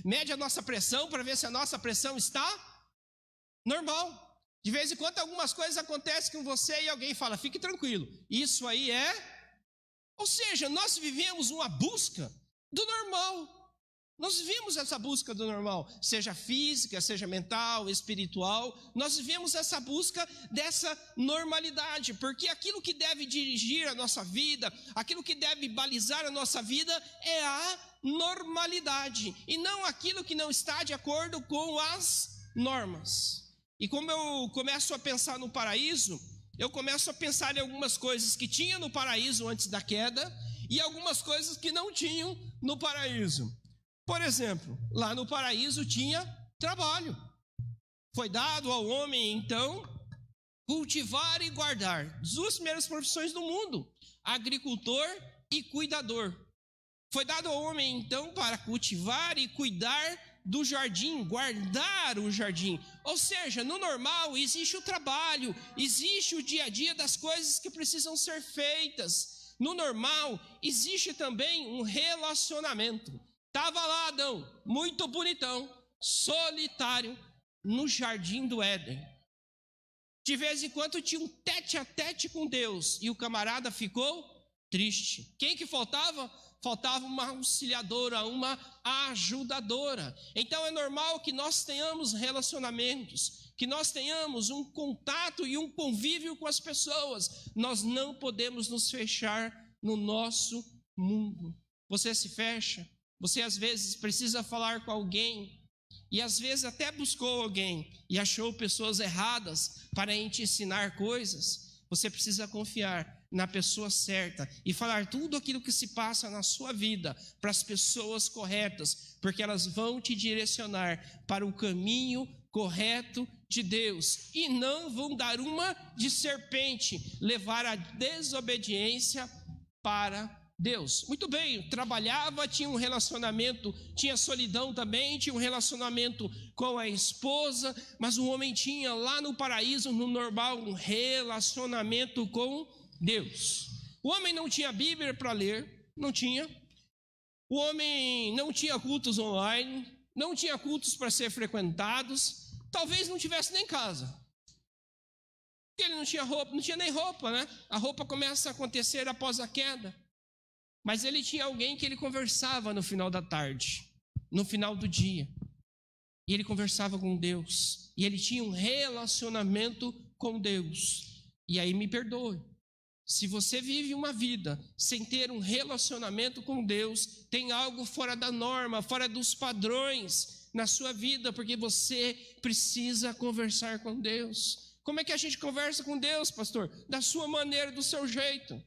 mede a nossa pressão para ver se a nossa pressão está normal. De vez em quando algumas coisas acontecem com você e alguém fala, fique tranquilo, isso aí é... Ou seja, nós vivemos uma busca do normal. Nós vivemos essa busca do normal, seja física, seja mental, espiritual. Nós vivemos essa busca dessa normalidade, porque aquilo que deve dirigir a nossa vida, aquilo que deve balizar a nossa vida é a normalidade, e não aquilo que não está de acordo com as normas. E como eu começo a pensar no paraíso, eu começo a pensar em algumas coisas que tinha no paraíso antes da queda e algumas coisas que não tinham no paraíso. Por exemplo, lá no paraíso tinha trabalho. Foi dado ao homem, então, cultivar e guardar. Duas primeiras profissões do mundo, agricultor e cuidador. Foi dado ao homem, então, para cultivar e cuidar do jardim, guardar o jardim. Ou seja, no normal existe o trabalho, existe o dia a dia das coisas que precisam ser feitas. No normal existe também um relacionamento. Estava lá Adão, muito bonitão, solitário, no jardim do Éden. De vez em quando tinha um tete a tete com Deus e o camarada ficou triste. Quem que faltava? Faltava uma auxiliadora, uma ajudadora. Então é normal que nós tenhamos relacionamentos, que nós tenhamos um contato e um convívio com as pessoas. Nós não podemos nos fechar no nosso mundo. Você se fecha. Você às vezes precisa falar com alguém e às vezes até buscou alguém e achou pessoas erradas para te ensinar coisas. Você precisa confiar na pessoa certa e falar tudo aquilo que se passa na sua vida para as pessoas corretas, porque elas vão te direcionar para o caminho correto de Deus e não vão dar uma de serpente, levar a desobediência para Deus. Muito bem, trabalhava, tinha um relacionamento, tinha solidão também, tinha um relacionamento com a esposa, mas o homem tinha lá no paraíso, no normal, um relacionamento com Deus. O homem não tinha Bíblia para ler, não tinha. O homem não tinha cultos online, não tinha cultos para ser frequentados, talvez não tivesse nem casa. Porque ele não tinha roupa, não tinha nem roupa, né? A roupa começa a acontecer após a queda. Mas ele tinha alguém que ele conversava no final da tarde, no final do dia. E ele conversava com Deus. E ele tinha um relacionamento com Deus. E aí me perdoe. Se você vive uma vida sem ter um relacionamento com Deus, tem algo fora da norma, fora dos padrões na sua vida, porque você precisa conversar com Deus. Como é que a gente conversa com Deus, pastor? Da sua maneira, do seu jeito.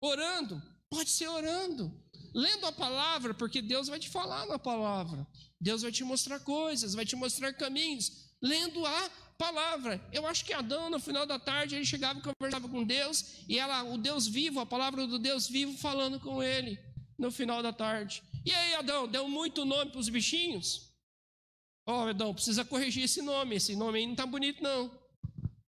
Orando. Pode ser orando, lendo a palavra, porque Deus vai te falar na palavra. Deus vai te mostrar coisas, vai te mostrar caminhos, lendo a palavra. Eu acho que Adão, no final da tarde, ele chegava e conversava com Deus, e o Deus vivo, a palavra do Deus vivo, falando com ele, no final da tarde. E aí, Adão, deu muito nome para os bichinhos? Ó, Adão, precisa corrigir esse nome aí não está bonito não.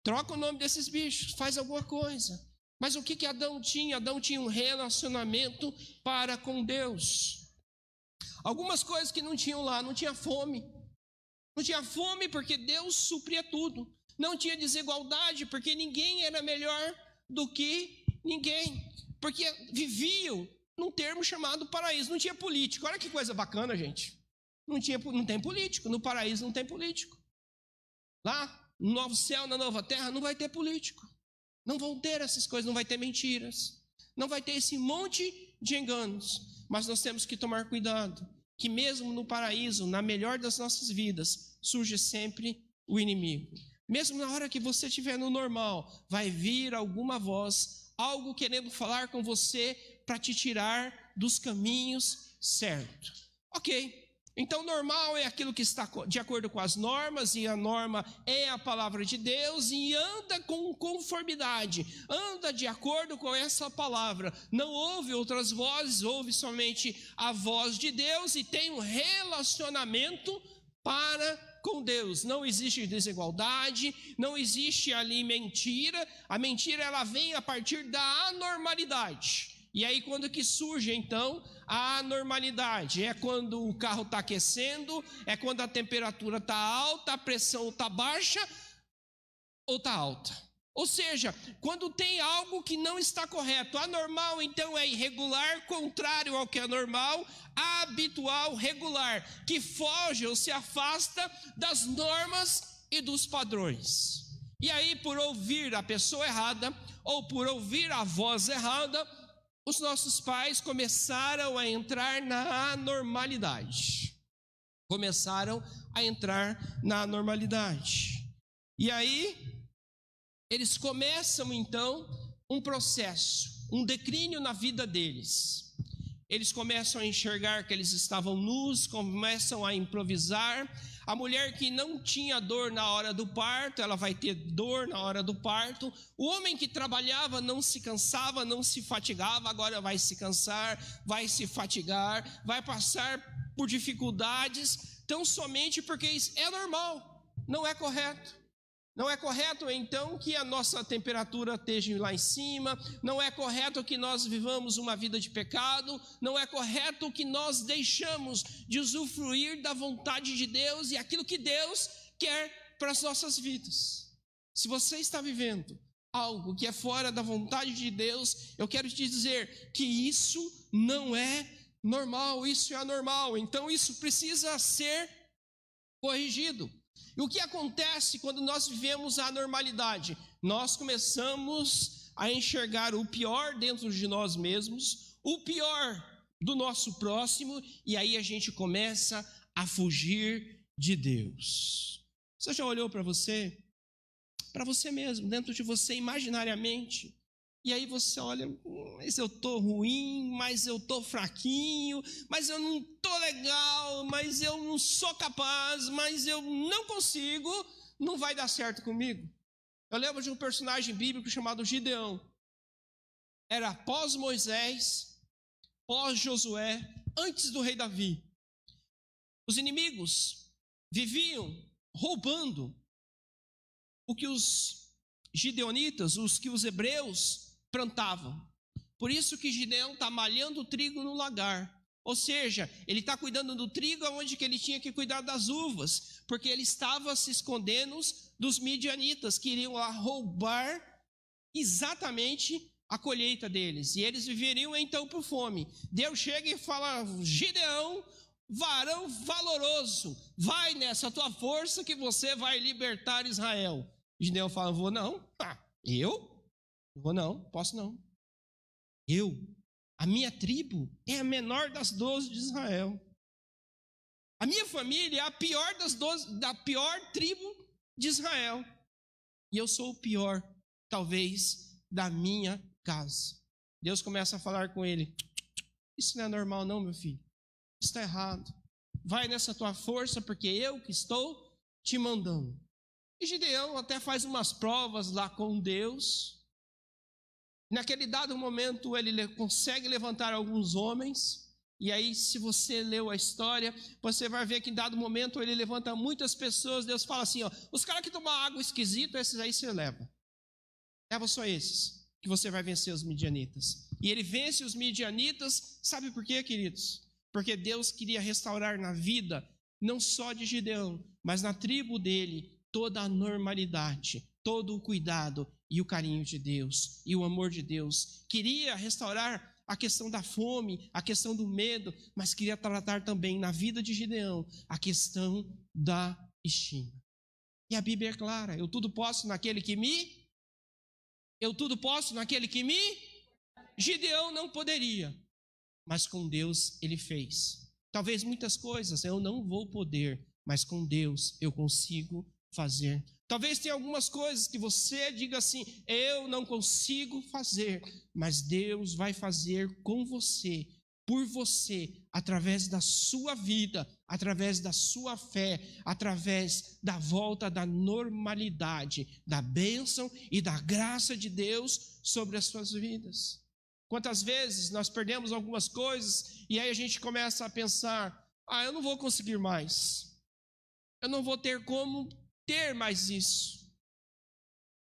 Troca o nome desses bichos, faz alguma coisa. Mas o que Adão tinha? Adão tinha um relacionamento para com Deus. Algumas coisas que não tinham lá, não tinha fome. Não tinha fome porque Deus supria tudo. Não tinha desigualdade porque ninguém era melhor do que ninguém. Porque viviam num termo chamado paraíso. Não tinha político. Olha que coisa bacana, gente. Não tem político. No paraíso não tem político. Lá, no novo céu, na nova terra, não vai ter político. Não vão ter essas coisas, não vai ter mentiras. Não vai ter esse monte de enganos. Mas nós temos que tomar cuidado. Que mesmo no paraíso, na melhor das nossas vidas, surge sempre o inimigo. Mesmo na hora que você estiver no normal, vai vir alguma voz, algo querendo falar com você para te tirar dos caminhos certos. Ok. Então, normal é aquilo que está de acordo com as normas, e a norma é a palavra de Deus, e anda com conformidade, anda de acordo com essa palavra. Não ouve outras vozes, ouve somente a voz de Deus e tem um relacionamento para com Deus. Não existe desigualdade, não existe ali mentira. A mentira, ela vem a partir da anormalidade. E aí quando que surge então a anormalidade? É quando o carro está aquecendo, é quando a temperatura está alta, a pressão está baixa ou está alta. Ou seja, quando tem algo que não está correto. Anormal então é irregular, contrário ao que é normal. Habitual, regular, que foge ou se afasta das normas e dos padrões. E aí por ouvir a pessoa errada ou por ouvir a voz errada, os nossos pais começaram a entrar na anormalidade. E aí, eles começam então um processo, um declínio na vida deles. Eles começam a enxergar que eles estavam nus, começam a improvisar. A mulher que não tinha dor na hora do parto, ela vai ter dor na hora do parto. O homem que trabalhava não se cansava, não se fatigava, agora vai se cansar, vai se fatigar, vai passar por dificuldades, tão somente porque isso é normal, não é correto. Não é correto, então, que a nossa temperatura esteja lá em cima, não é correto que nós vivamos uma vida de pecado, não é correto que nós deixamos de usufruir da vontade de Deus e aquilo que Deus quer para as nossas vidas. Se você está vivendo algo que é fora da vontade de Deus, eu quero te dizer que isso não é normal, isso é anormal, então isso precisa ser corrigido. E o que acontece quando nós vivemos a anormalidade? Nós começamos a enxergar o pior dentro de nós mesmos, o pior do nosso próximo, e aí a gente começa a fugir de Deus. Você já olhou para você? Para você mesmo, dentro de você imaginariamente. E aí você olha, mas eu estou ruim, mas eu estou fraquinho, mas eu não estou legal, mas eu não sou capaz, mas eu não consigo, não vai dar certo comigo. Eu lembro de um personagem bíblico chamado Gideão. Era pós-Moisés, pós-Josué, antes do rei Davi. Os inimigos viviam roubando o que os gideonitas, os que os hebreus plantavam. Por isso que Gideão está malhando o trigo no lagar. Ou seja, ele está cuidando do trigo onde que ele tinha que cuidar das uvas, porque ele estava se escondendo dos midianitas, que iriam lá roubar exatamente a colheita deles. E eles viveriam então por fome. Deus chega e fala: Gideão, varão valoroso, vai nessa tua força que você vai libertar Israel. Gideão fala: vou não. Eu? Não vou não, posso não. A minha tribo é a menor das 12 de Israel. A minha família é a pior da pior tribo de Israel. E eu sou o pior, talvez, da minha casa. Deus começa a falar com ele: isso não é normal não, meu filho. Isso está errado. Vai nessa tua força, porque eu que estou te mandando. E Gideão até faz umas provas lá com Deus. Naquele dado momento ele consegue levantar alguns homens, E aí, se você leu a história, você vai ver que em dado momento ele levanta muitas pessoas. Deus fala assim, ó, os caras que tomam água esquisita, esses aí você leva. Leva só esses, que você vai vencer os midianitas. E ele vence os midianitas, sabe por quê, queridos? Porque Deus queria restaurar na vida, não só de Gideão, mas na tribo dele, toda a normalidade, todo o cuidado e o carinho de Deus, e o amor de Deus. Queria restaurar a questão da fome, a questão do medo, mas queria tratar também na vida de Gideão a questão da estima. E a Bíblia é clara, eu tudo posso naquele que me... Gideão não poderia, mas com Deus ele fez. Talvez muitas coisas eu não vou poder, mas com Deus eu consigo fazer. Talvez tenha algumas coisas que você diga assim, eu não consigo fazer, mas Deus vai fazer com você, por você, através da sua vida, através da sua fé, através da volta da normalidade, da bênção e da graça de Deus sobre as suas vidas. Quantas vezes nós perdemos algumas coisas e aí a gente começa a pensar, eu não vou conseguir mais, eu não vou ter como ter mais isso.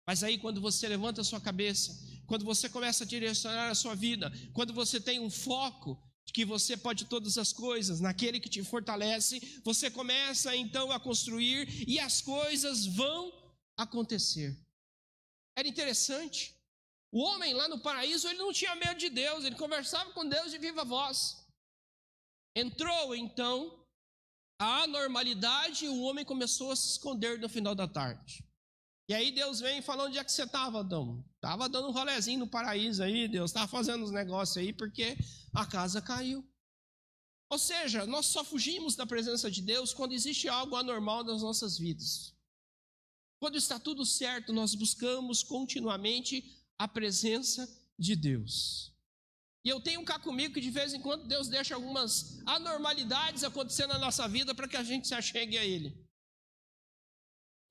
Mas aí quando você levanta a sua cabeça, quando você começa a direcionar a sua vida, quando você tem um foco de que você pode todas as coisas naquele que te fortalece, você começa então a construir e as coisas vão acontecer. Era interessante, o homem lá no paraíso, ele não tinha medo de Deus, ele conversava com Deus de viva voz. Entrou então a anormalidade, e o homem começou a se esconder no final da tarde. E aí Deus vem falando, onde é que você estava, Adão? Estava dando um rolezinho no paraíso aí, Deus, estava fazendo uns negócios aí, porque a casa caiu. Ou seja, nós só fugimos da presença de Deus quando existe algo anormal nas nossas vidas. Quando está tudo certo, nós buscamos continuamente a presença de Deus. E eu tenho cá comigo que de vez em quando Deus deixa algumas anormalidades acontecendo na nossa vida para que a gente se achegue a Ele.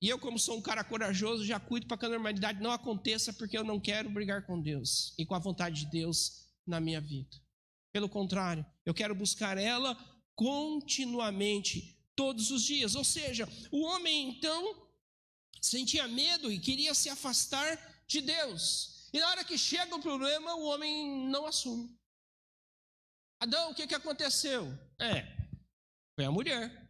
E eu, como sou um cara corajoso, já cuido para que a anormalidade não aconteça, porque eu não quero brigar com Deus e com a vontade de Deus na minha vida. Pelo contrário, eu quero buscar ela continuamente, todos os dias. Ou seja, o homem então sentia medo e queria se afastar de Deus. E na hora que chega o problema, o homem não assume. Adão, o que aconteceu? Foi a mulher.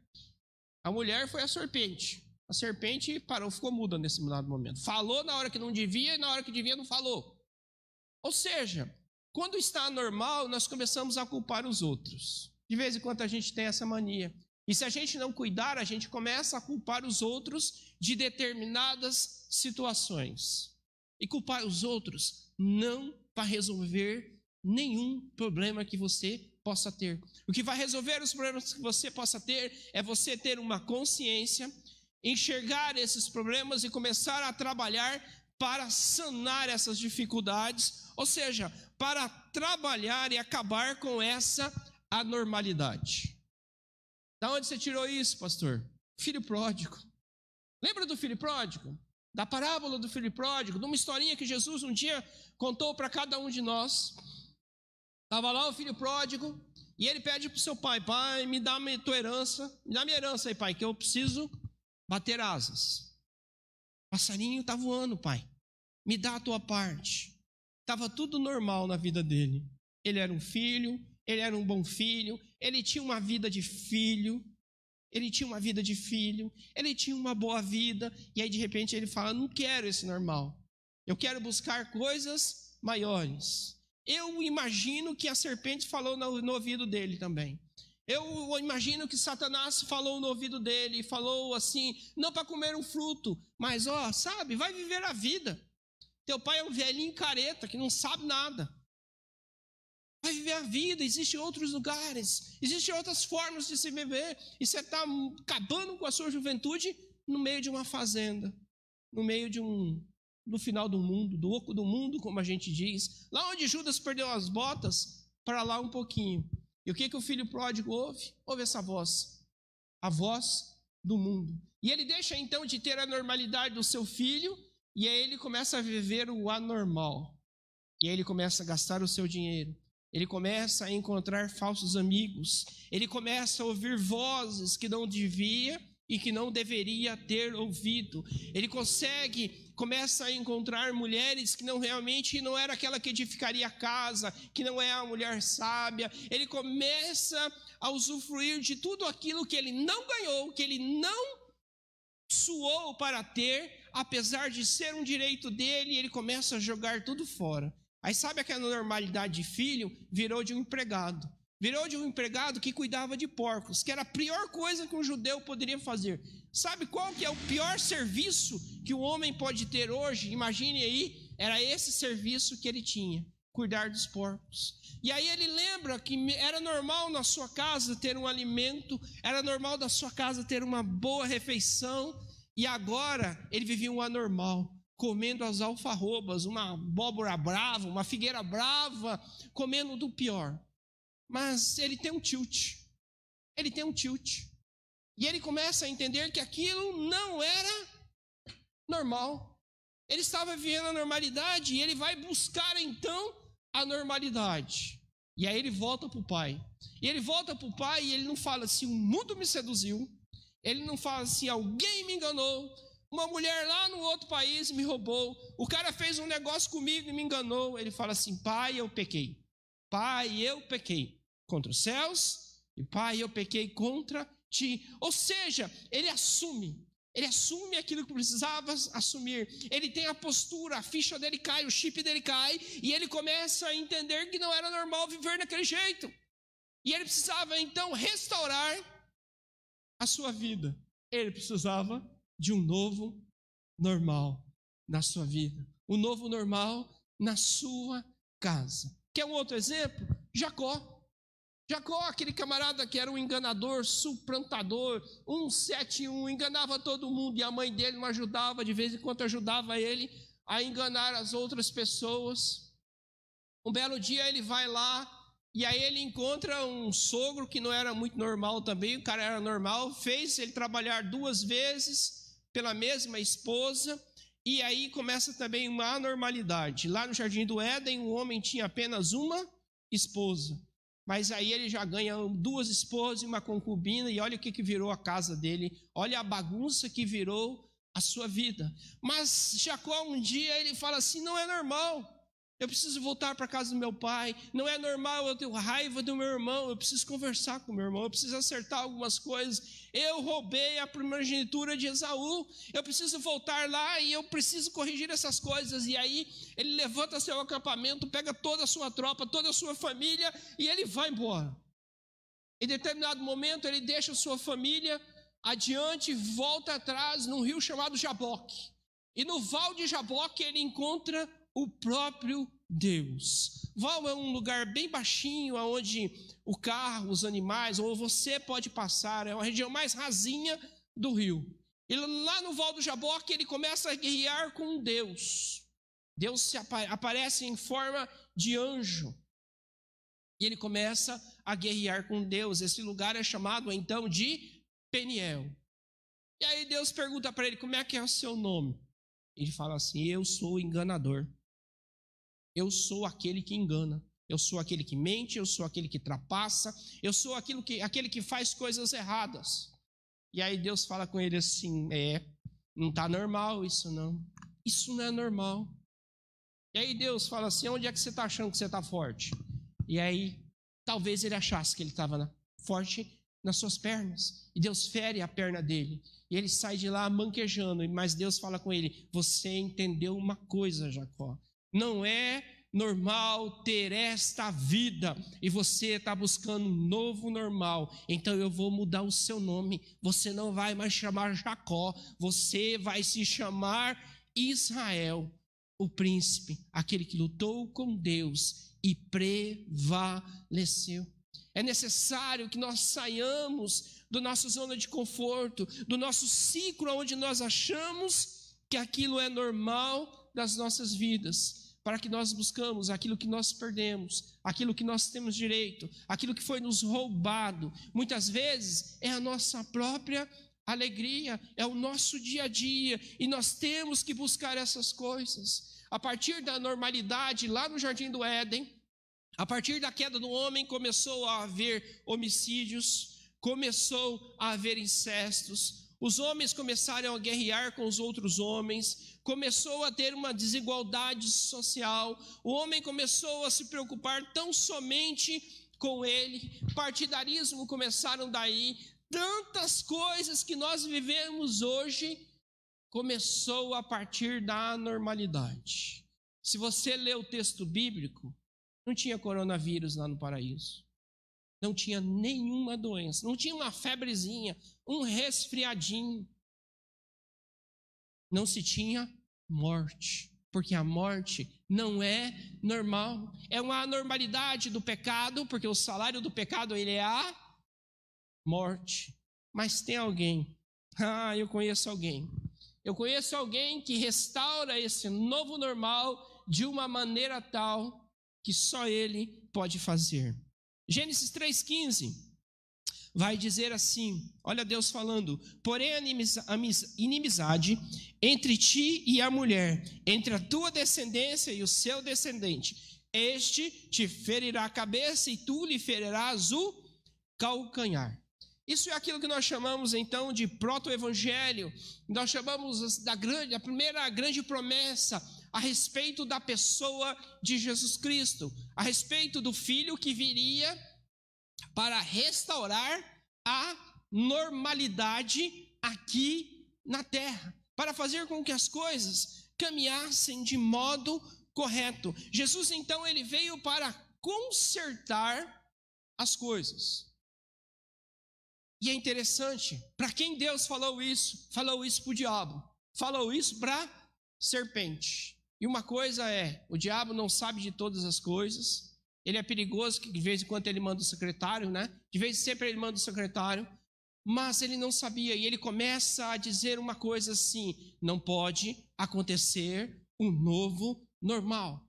A mulher foi a serpente. A serpente parou, ficou muda nesse dado momento. Falou na hora que não devia e na hora que devia não falou. Ou seja, quando está anormal, nós começamos a culpar os outros. De vez em quando a gente tem essa mania. E se a gente não cuidar, a gente começa a culpar os outros de determinadas situações. E culpar os outros não vai resolver nenhum problema que você possa ter. O que vai resolver os problemas que você possa ter é você ter uma consciência, enxergar esses problemas e começar a trabalhar para sanar essas dificuldades, ou seja, para trabalhar e acabar com essa anormalidade. Da onde você tirou isso, pastor? Filho pródigo. Lembra do filho pródigo? Da parábola do filho pródigo, de uma historinha que Jesus um dia contou para cada um de nós. Estava lá o filho pródigo e ele pede para o seu pai, pai, me dá minha tua herança, me dá minha herança aí, pai, que eu preciso bater asas. O passarinho está voando, pai, me dá a tua parte. Estava tudo normal na vida dele. Ele era um filho, ele era um bom filho, ele tinha uma vida de filho. Ele tinha uma vida de filho, ele tinha uma boa vida, e aí de repente ele fala, não quero esse normal, eu quero buscar coisas maiores. Eu imagino que a serpente falou no ouvido dele também. Eu imagino que Satanás falou no ouvido dele, e falou assim, não para comer um fruto, mas sabe, vai viver a vida. Teu pai é um velhinho careta que não sabe nada. Vai viver a vida, existem outros lugares, existem outras formas de se viver, e você está acabando com a sua juventude no meio de uma fazenda, no meio do final do mundo, do oco do mundo, como a gente diz, lá onde Judas perdeu as botas, para lá um pouquinho. E o que o filho pródigo ouve? Ouve essa voz, a voz do mundo. E ele deixa então de ter a normalidade do seu filho, e aí ele começa a viver o anormal, e aí ele começa a gastar o seu dinheiro, ele começa a encontrar falsos amigos, ele começa a ouvir vozes que não devia e que não deveria ter ouvido. Ele começa a encontrar mulheres que realmente não era aquela que edificaria a casa, que não é a mulher sábia. Ele começa a usufruir de tudo aquilo que ele não ganhou, que ele não suou para ter, apesar de ser um direito dele, ele começa a jogar tudo fora. Aí sabe aquela normalidade de filho? Virou de um empregado. Virou de um empregado que cuidava de porcos, que era a pior coisa que um judeu poderia fazer. Sabe qual que é o pior serviço que o homem pode ter hoje? Imagine aí, era esse serviço que ele tinha, cuidar dos porcos. E aí ele lembra que era normal na sua casa ter um alimento, era normal na sua casa ter uma boa refeição, e agora ele vivia um anormal, comendo as alfarrobas, uma abóbora brava, uma figueira brava, comendo do pior. Mas ele tem um tilt, e ele começa a entender que aquilo não era normal. Ele estava vivendo a normalidade e ele vai buscar então a normalidade. E aí ele volta para o pai. E ele volta para o pai e ele não fala assim, o mundo me seduziu. Ele não fala assim, alguém me enganou. Uma mulher lá no outro país me roubou. O cara fez um negócio comigo e me enganou. Ele fala assim, pai, eu pequei. Pai, eu pequei contra os céus. E pai, eu pequei contra ti. Ou seja, ele assume aquilo que precisava assumir. Ele tem a postura, a ficha dele cai, o chip dele cai, e ele começa a entender que não era normal viver daquele jeito. E ele precisava então restaurar a sua vida. Ele precisava de um novo normal na sua vida. Um novo normal na sua casa. Quer um outro exemplo? Jacó, aquele camarada que era um enganador, suplantador, 171, enganava todo mundo, e a mãe dele não ajudava, de vez em quando ajudava ele a enganar as outras pessoas. Um belo dia ele vai lá, e aí ele encontra um sogro que não era muito normal também, o cara era normal, fez ele trabalhar 2 vezes pela mesma esposa, e aí começa também uma anormalidade. Lá no Jardim do Éden, o homem tinha apenas uma esposa. Mas aí ele já ganha 2 esposas e uma concubina, e olha o que virou a casa dele, olha a bagunça que virou a sua vida. Mas Jacó um dia ele fala assim, não é normal, eu preciso voltar para a casa do meu pai, não é normal eu ter raiva do meu irmão, eu preciso conversar com o meu irmão, eu preciso acertar algumas coisas, eu roubei a primogenitura de Esaú, eu preciso voltar lá e eu preciso corrigir essas coisas. E aí ele levanta seu acampamento, pega toda a sua tropa, toda a sua família e ele vai embora. Em determinado momento ele deixa a sua família adiante, volta atrás num rio chamado Jaboque, e no val de Jaboque ele encontra o próprio Deus. Val é um lugar bem baixinho, onde o carro, os animais, ou você pode passar, é uma região mais rasinha do rio. E lá no val do Jaboque ele começa a guerrear com Deus. Deus aparece em forma de anjo, e ele começa a guerrear com Deus. Esse lugar é chamado então de Peniel. E aí Deus pergunta para ele, como é que é o seu nome? Ele fala assim, eu sou o enganador. Eu sou aquele que engana, eu sou aquele que mente, eu sou aquele que trapassa, eu sou aquele que faz coisas erradas. E aí Deus fala com ele assim, não está normal isso não é normal. E aí Deus fala assim, onde é que você está achando que você está forte? E aí talvez ele achasse que ele estava forte nas suas pernas, e Deus fere a perna dele, e ele sai de lá manquejando, mas Deus fala com ele, você entendeu uma coisa, Jacó, não é normal ter esta vida, e você está buscando um novo normal, então eu vou mudar o seu nome, você não vai mais chamar Jacó, você vai se chamar Israel, o príncipe, aquele que lutou com Deus e prevaleceu. É necessário que nós saiamos da nossa zona de conforto, do nosso ciclo onde nós achamos que aquilo é normal das nossas vidas, para que nós buscamos aquilo que nós perdemos, aquilo que nós temos direito, aquilo que foi nos roubado. Muitas vezes é a nossa própria alegria, é o nosso dia a dia, e nós temos que buscar essas coisas. A partir da normalidade lá no Jardim do Éden, A partir da queda do homem, começou a haver homicídios, começou a haver incestos, os homens começaram a guerrear com os outros homens, começou a ter uma desigualdade social, o homem começou a se preocupar tão somente com ele, partidarismo começaram daí, tantas coisas que nós vivemos hoje, começou a partir da anormalidade. Se você lê o texto bíblico, não tinha coronavírus lá no paraíso. Não tinha nenhuma doença. Não tinha uma febrezinha, um resfriadinho. Não se tinha morte. Porque a morte não é normal. É uma anormalidade do pecado, porque o salário do pecado ele é a morte. Mas tem alguém. Eu conheço alguém. Eu conheço alguém que restaura esse novo normal de uma maneira tal que só Ele pode fazer. Gênesis 3,15 vai dizer assim, olha Deus falando: porém a inimizade entre ti e a mulher, entre a tua descendência e o seu descendente, este te ferirá a cabeça e tu lhe ferirás o calcanhar. Isso é aquilo que nós chamamos então de proto-evangelho, nós chamamos da primeira grande promessa a respeito da pessoa de Jesus Cristo, a respeito do Filho que viria para restaurar a normalidade aqui na terra, para fazer com que as coisas caminhassem de modo correto. Jesus então ele veio para consertar as coisas. E é interessante, para quem Deus falou isso para o diabo, falou isso para a serpente. E uma coisa é, o diabo não sabe de todas as coisas, ele é perigoso, que de vez em quando ele manda o secretário, né? De vez em sempre ele manda o secretário, mas ele não sabia, e ele começa a dizer uma coisa assim: não pode acontecer um novo normal.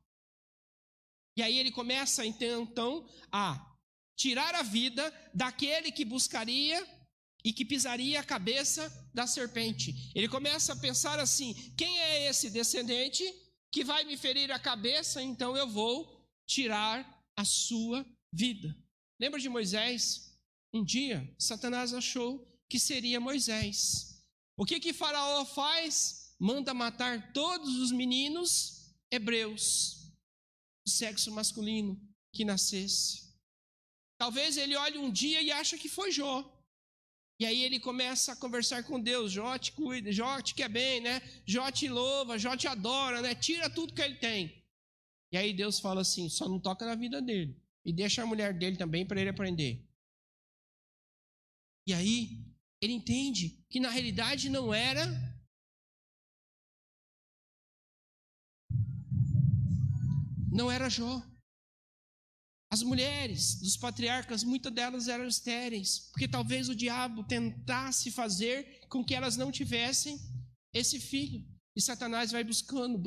E aí ele começa então a tirar a vida daquele que buscaria e que pisaria a cabeça da serpente. Ele começa a pensar assim: quem é esse descendente que vai me ferir a cabeça? Então eu vou tirar a sua vida. Lembra de Moisés? Um dia Satanás achou que seria Moisés. O que Faraó faz? Manda matar todos os meninos hebreus do sexo masculino que nascesse. Talvez ele olhe um dia e acha que foi Jó. E aí ele começa a conversar com Deus: Jó te cuida, Jó te quer bem, né? Jó te louva, Jó te adora, né? Tira tudo que ele tem. E aí Deus fala assim: só não toca na vida dele. E deixa a mulher dele também para ele aprender. E aí ele entende que na realidade não era Jó. As mulheres dos patriarcas, muitas delas eram estéreis, porque talvez o diabo tentasse fazer com que elas não tivessem esse filho. E Satanás vai buscando.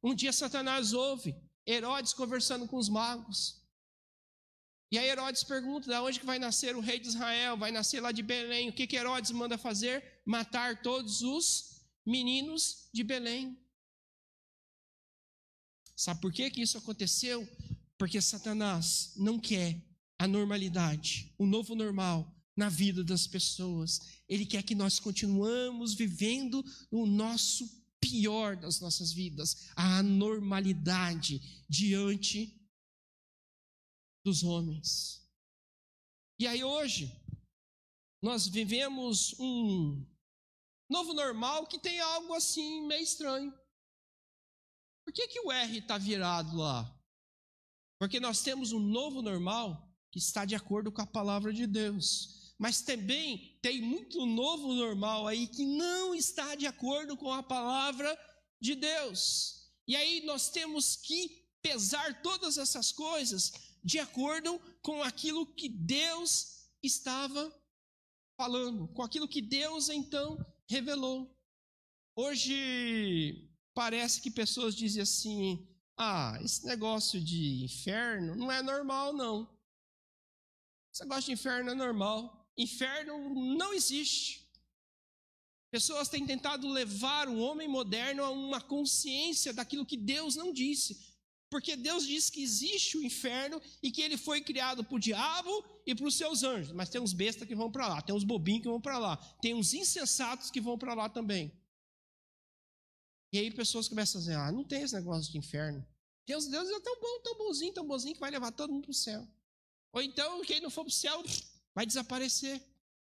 Um dia Satanás ouve Herodes conversando com os magos. E aí Herodes pergunta: de onde que vai nascer o rei de Israel? Vai nascer lá de Belém. O que Herodes manda fazer? Matar todos os meninos de Belém. Sabe por que isso aconteceu? Porque Satanás não quer a normalidade, o novo normal na vida das pessoas. Ele quer que nós continuamos vivendo o nosso pior das nossas vidas, a anormalidade diante dos homens. E aí hoje, nós vivemos um novo normal que tem algo assim meio estranho. Por que o R está virado lá? Porque nós temos um novo normal que está de acordo com a palavra de Deus. Mas também tem muito novo normal aí que não está de acordo com a palavra de Deus. E aí nós temos que pesar todas essas coisas de acordo com aquilo que Deus estava falando, com aquilo que Deus então revelou. Hoje parece que pessoas dizem assim: esse negócio de inferno não é normal, não. Esse negócio de inferno é normal. Inferno não existe. Pessoas têm tentado levar o homem moderno a uma consciência daquilo que Deus não disse. porque Deus diz que existe o inferno e que ele foi criado para o diabo e para os seus anjos. Mas tem uns bestas que vão para lá, tem uns bobinhos que vão para lá, tem uns insensatos que vão para lá também. E aí pessoas começam a dizer, não tem esse negócio de inferno. Deus é tão bom, tão bonzinho, que vai levar todo mundo para o céu. Ou então, quem não for para o céu vai desaparecer,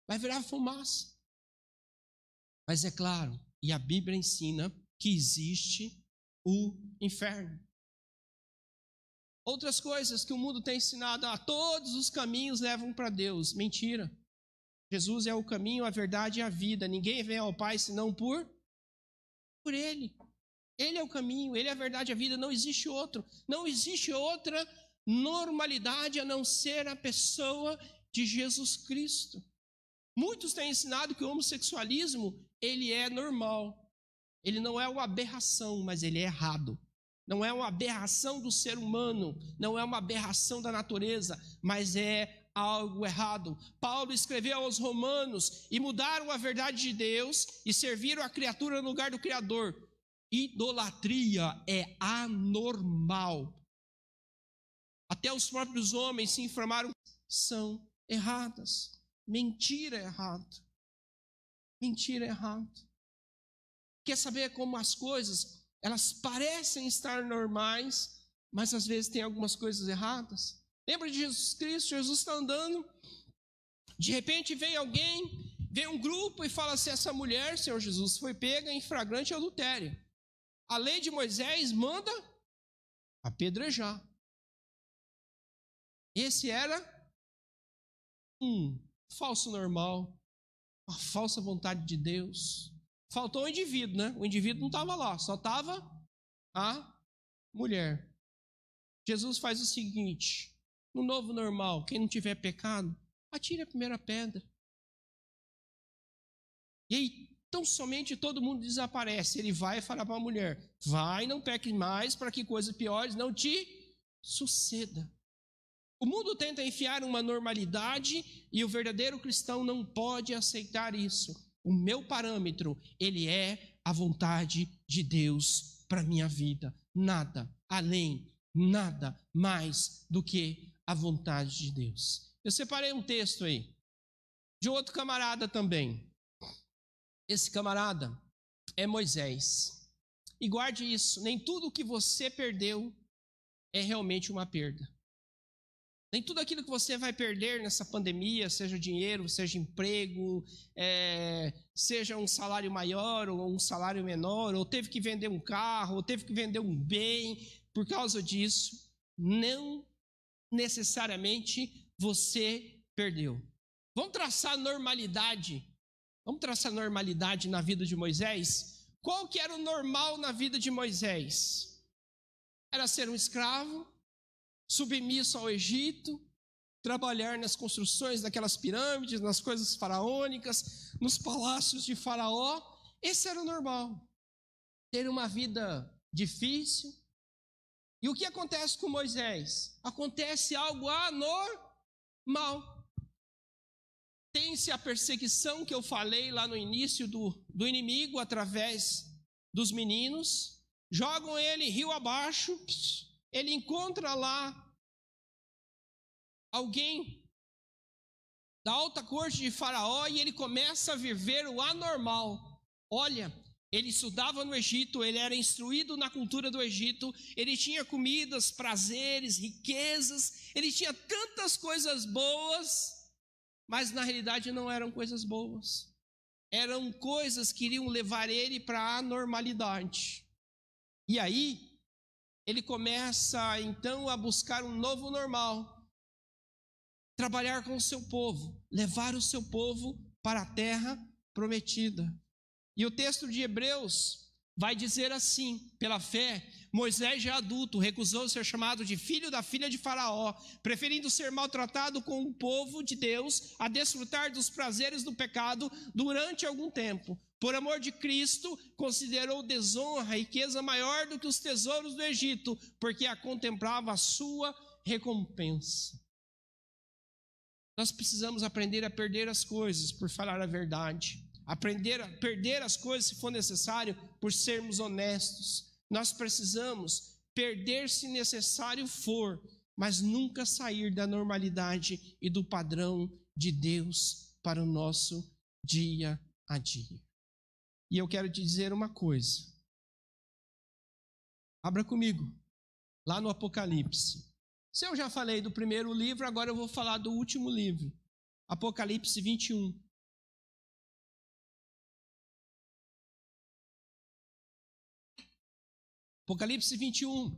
vai virar fumaça. Mas é claro, e a Bíblia ensina que existe o inferno. Outras coisas que o mundo tem ensinado, todos os caminhos levam para Deus. Mentira. Jesus é o caminho, a verdade e a vida. Ninguém vem ao Pai senão por Ele. Ele é o caminho, Ele é a verdade e a vida. Não existe outro. Não existe outra normalidade a não ser a pessoa de Jesus Cristo. Muitos têm ensinado que o homossexualismo, ele é normal. Ele não é uma aberração, mas ele é errado. Não é uma aberração do ser humano, não é uma aberração da natureza, mas é algo errado. Paulo escreveu aos Romanos, e mudaram a verdade de Deus e serviram a criatura no lugar do Criador. Idolatria é anormal. Até os próprios homens se informaram, são erradas. Mentira é errado. Mentira é errado. Quer saber como as coisas, elas parecem estar normais, mas às vezes tem algumas coisas erradas? Lembra de Jesus Cristo? Jesus está andando, de repente vem alguém, vem um grupo e fala assim, essa mulher, Senhor Jesus, foi pega em flagrante adultério. A lei de Moisés manda apedrejar. Esse era um falso normal, uma falsa vontade de Deus. Faltou o indivíduo, né? O indivíduo não estava lá, só estava a mulher. Jesus faz o seguinte, no novo normal, quem não tiver pecado, atire a primeira pedra. E aí, tão somente todo mundo desaparece. Ele vai falar para a mulher, vai, não peque mais, para que coisas piores não te suceda. O mundo tenta enfiar uma normalidade e o verdadeiro cristão não pode aceitar isso. O meu parâmetro, ele é a vontade de Deus para a minha vida. Nada além, nada mais do que a vontade de Deus. Eu separei um texto aí, de outro camarada também. Esse camarada é Moisés. E guarde isso, nem tudo que você perdeu é realmente uma perda. Nem tudo aquilo que você vai perder nessa pandemia, seja dinheiro, seja emprego, seja um salário maior ou um salário menor, ou teve que vender um carro, ou teve que vender um bem, por causa disso, não necessariamente você perdeu. Vamos traçar normalidade na vida de Moisés? Qual que era o normal na vida de Moisés? Era ser um escravo, submisso ao Egito, trabalhar nas construções daquelas pirâmides, nas coisas faraônicas, nos palácios de Faraó. Esse era o normal. Ter uma vida difícil. E o que acontece com Moisés? Acontece algo anormal. Tem-se a perseguição que eu falei lá no início do inimigo através dos meninos. Jogam ele rio abaixo. Ele encontra lá alguém da alta corte de Faraó e ele começa a viver o anormal. Olha, ele estudava no Egito, ele era instruído na cultura do Egito, ele tinha comidas, prazeres, riquezas, ele tinha tantas coisas boas, mas na realidade não eram coisas boas. Eram coisas que iriam levar ele para a anormalidade. E aí, ele começa então a buscar um novo normal, trabalhar com o seu povo, levar o seu povo para a terra prometida. E o texto de Hebreus vai dizer assim, pela fé, Moisés já adulto recusou ser chamado de filho da filha de Faraó, preferindo ser maltratado com o povo de Deus a desfrutar dos prazeres do pecado durante algum tempo. Por amor de Cristo, considerou desonra e riqueza maior do que os tesouros do Egito, porque a contemplava a sua recompensa. Nós precisamos aprender a perder as coisas por falar a verdade. Aprender a perder as coisas, se for necessário, por sermos honestos. Nós precisamos perder se necessário for, mas nunca sair da normalidade e do padrão de Deus para o nosso dia a dia. E eu quero te dizer uma coisa. Abra comigo, lá no Apocalipse. Se eu já falei do primeiro livro, agora eu vou falar do último livro. Apocalipse 21. Apocalipse 21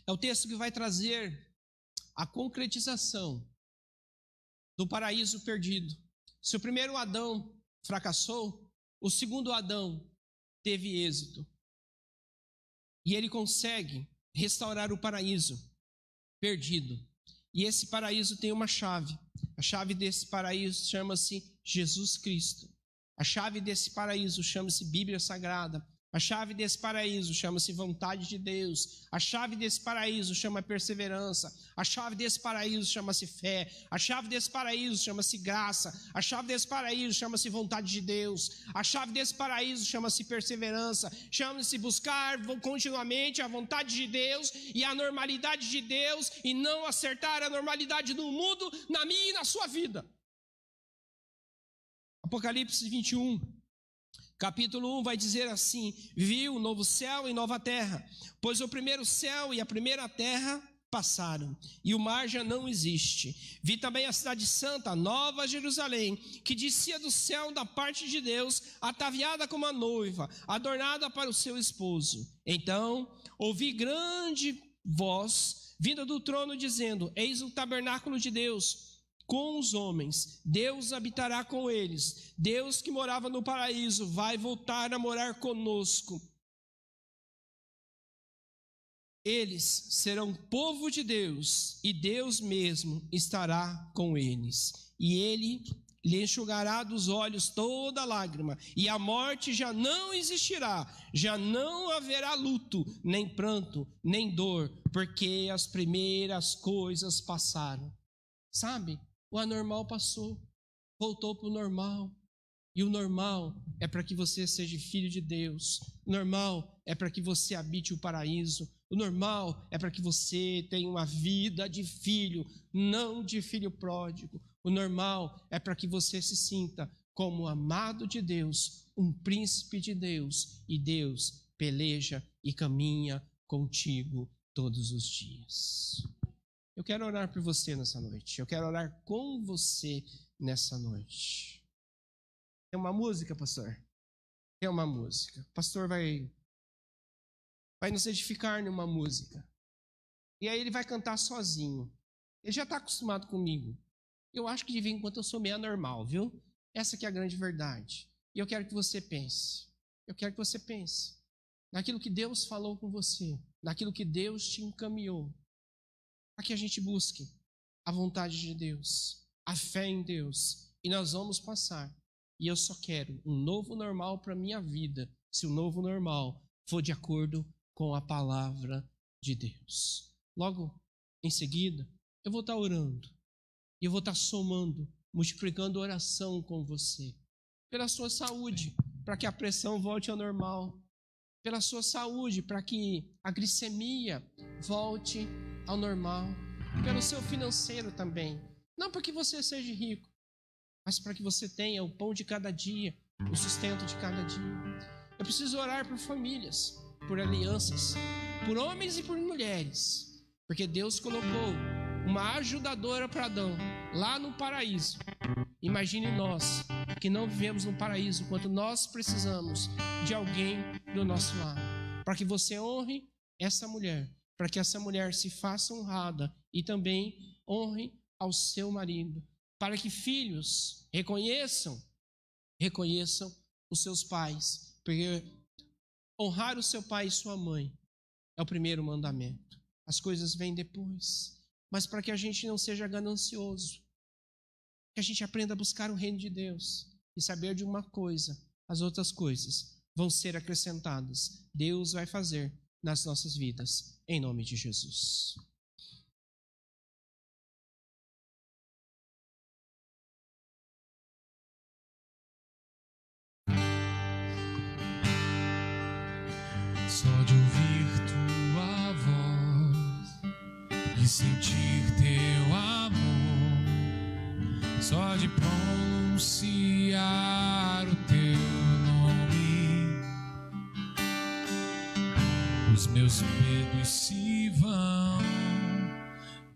é o texto que vai trazer a concretização do paraíso perdido. Se o primeiro Adão fracassou, o segundo Adão teve êxito. E ele consegue restaurar o paraíso perdido. E esse paraíso tem uma chave. A chave desse paraíso chama-se Jesus Cristo. A chave desse paraíso chama-se Bíblia Sagrada. A chave desse paraíso chama-se vontade de Deus. A chave desse paraíso chama perseverança. A chave desse paraíso chama-se fé. A chave desse paraíso chama-se graça. A chave desse paraíso chama-se vontade de Deus. A chave desse paraíso chama-se perseverança. Chama-se buscar continuamente a vontade de Deus e a normalidade de Deus e não acertar a normalidade do mundo na minha e na sua vida. Apocalipse 21. Capítulo 1 vai dizer assim: viu o novo céu e nova terra, pois o primeiro céu e a primeira terra passaram, e o mar já não existe. Vi também a cidade santa, a nova Jerusalém, que descia do céu da parte de Deus, ataviada como a noiva, adornada para o seu esposo. Então ouvi grande voz vinda do trono dizendo: eis o tabernáculo de Deus com os homens, Deus habitará com eles. Deus que morava no paraíso vai voltar a morar conosco. Eles serão povo de Deus e Deus mesmo estará com eles. E ele lhe enxugará dos olhos toda lágrima, e a morte já não existirá, já não haverá luto, nem pranto, nem dor, porque as primeiras coisas passaram. Sabe? O anormal passou, voltou para o normal. E o normal é para que você seja filho de Deus. O normal é para que você habite o paraíso. O normal é para que você tenha uma vida de filho, não de filho pródigo. O normal é para que você se sinta como amado de Deus, um príncipe de Deus. E Deus peleja e caminha contigo todos os dias. Eu quero orar por você nessa noite. Eu quero orar com você nessa noite. Tem uma música, pastor? Tem uma música. O pastor vai nos edificar numa música. E aí ele vai cantar sozinho. Ele já está acostumado comigo. Eu acho que de vez em quando eu sou meio anormal, viu? Essa que é a grande verdade. E eu quero que você pense. Eu quero que você pense naquilo que Deus falou com você, naquilo que Deus te encaminhou. Para que a gente busque a vontade de Deus, a fé em Deus, e nós vamos passar. E eu só quero um novo normal para a minha vida, se o novo normal for de acordo com a palavra de Deus. Logo em seguida, eu vou estar orando, e eu vou estar somando, multiplicando oração com você, pela sua saúde, para que a pressão volte ao normal, pela sua saúde, para que a glicemia volte ao normal, pelo seu financeiro também, não para que você seja rico, mas para que você tenha o pão de cada dia, o sustento de cada dia. Eu preciso orar por famílias, por alianças, por homens e por mulheres, porque Deus colocou uma ajudadora para Adão lá no paraíso. Imagine nós que não vivemos no paraíso, quanto nós precisamos de alguém do nosso lado, para que você honre essa mulher, para que essa mulher se faça honrada e também honre ao seu marido, para que filhos reconheçam os seus pais, porque honrar o seu pai e sua mãe é o primeiro mandamento. As coisas vêm depois, mas para que a gente não seja ganancioso, que a gente aprenda a buscar o reino de Deus e saber de uma coisa, as outras coisas vão ser acrescentadas. Deus vai fazer nas nossas vidas, em nome de Jesus. Só de ouvir tua de sentir teu amor, só de pronunciar o teu nome, os meus medos se vão,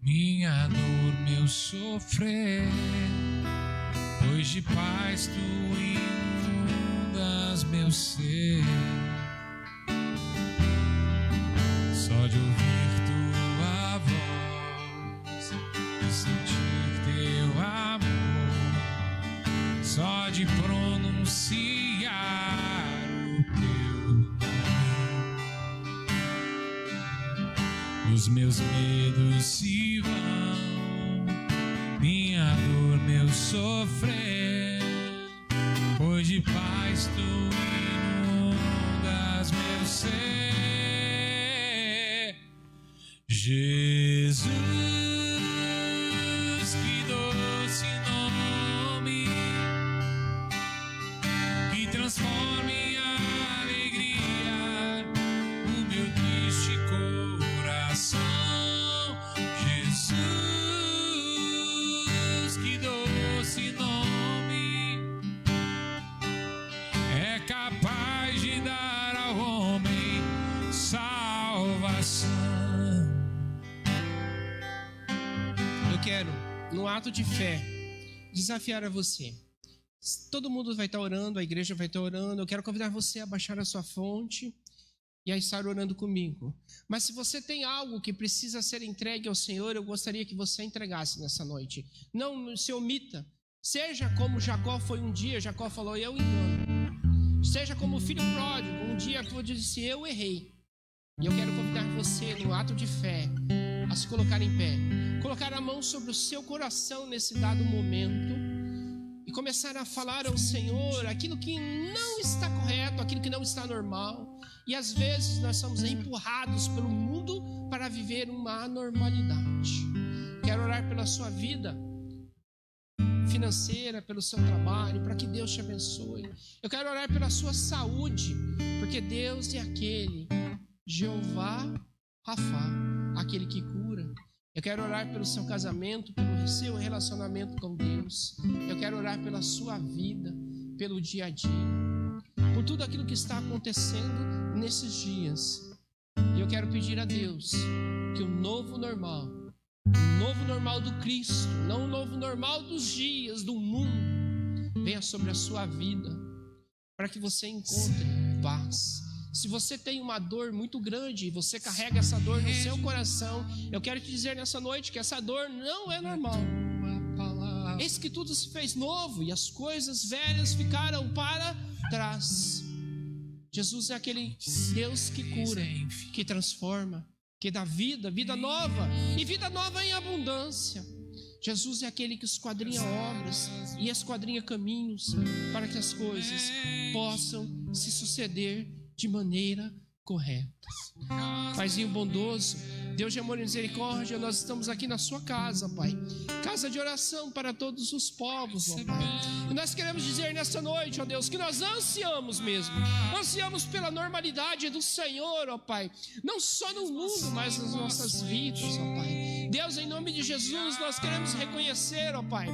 minha dor, meu sofrer, pois de paz tu inundas meu ser. Só de ouvir tua voz, de sentir teu amor, só de pronunciar o teu nome, os meus medos se vão, minha dor, meu sofrer, pois de paz tu inundas meu ser. Jesus, que doce nome, que transforma em alegria o meu triste coração. Jesus, que doce nome, é capaz de dar ao homem salvação. Quero, no ato de fé, desafiar a você. Todo mundo vai estar orando, a igreja vai estar orando. Eu quero convidar você a baixar a sua fonte e a estar orando comigo. Mas se você tem algo que precisa ser entregue ao Senhor, eu gostaria que você entregasse nessa noite. Não se omita. Seja como Jacó foi um dia. Jacó falou, eu engano. Seja como o filho pródigo, um dia disse, eu errei. E eu quero convidar você, no ato de fé, a se colocar em pé, colocar a mão sobre o seu coração nesse dado momento e começar a falar ao Senhor aquilo que não está correto, aquilo que não está normal. E às vezes nós somos empurrados pelo mundo para viver uma anormalidade. Quero orar pela sua vida financeira, pelo seu trabalho, para que Deus te abençoe. Eu quero orar pela sua saúde, porque Deus é aquele, Jeová Rafa, aquele que cura. Eu quero orar pelo seu casamento, pelo seu relacionamento com Deus. Eu quero orar pela sua vida, pelo dia a dia, por tudo aquilo que está acontecendo nesses dias. E eu quero pedir a Deus que o novo normal do Cristo, não o novo normal dos dias, do mundo, venha sobre a sua vida, para que você encontre paz. Se você tem uma dor muito grande e você carrega essa dor no seu coração, eu quero te dizer nessa noite que essa dor não é normal. Eis que tudo se fez novo e as coisas velhas ficaram para trás. Jesus é aquele Deus que cura, que transforma, que dá vida, vida nova e vida nova em abundância. Jesus é aquele que esquadrinha obras e esquadrinha caminhos para que as coisas possam se suceder de maneira correta. Paizinho bondoso, Deus de amor e misericórdia, nós estamos aqui na sua casa, Pai, casa de oração para todos os povos, ó Pai. E nós queremos dizer nessa noite, ó Deus, que nós ansiamos mesmo, ansiamos pela normalidade do Senhor, ó Pai, não só no mundo, mas nas nossas vidas, ó Pai. Deus, em nome de Jesus, nós queremos reconhecer, ó Pai,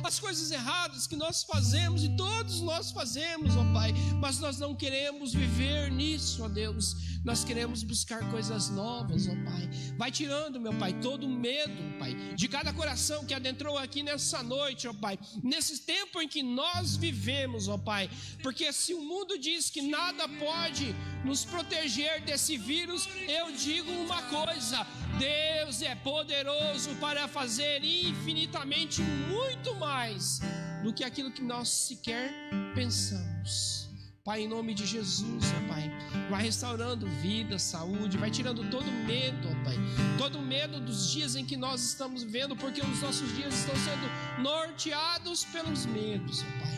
as coisas erradas que nós fazemos, e todos nós fazemos, ó Pai, mas nós não queremos viver nisso, ó Deus. Nós queremos buscar coisas novas, ó Pai. Vai tirando, meu Pai, todo medo, Pai, de cada coração que adentrou aqui nessa noite, ó Pai, nesse tempo em que nós vivemos, ó Pai, porque se o mundo diz que nada pode nos proteger desse vírus, eu digo uma coisa: Deus é poderoso para fazer infinitamente muito mais do que aquilo que nós sequer pensamos. Pai, em nome de Jesus, ó Pai, vai restaurando vida, saúde, vai tirando todo medo, ó Pai, todo medo dos dias em que nós estamos vivendo, porque os nossos dias estão sendo norteados pelos medos, ó Pai.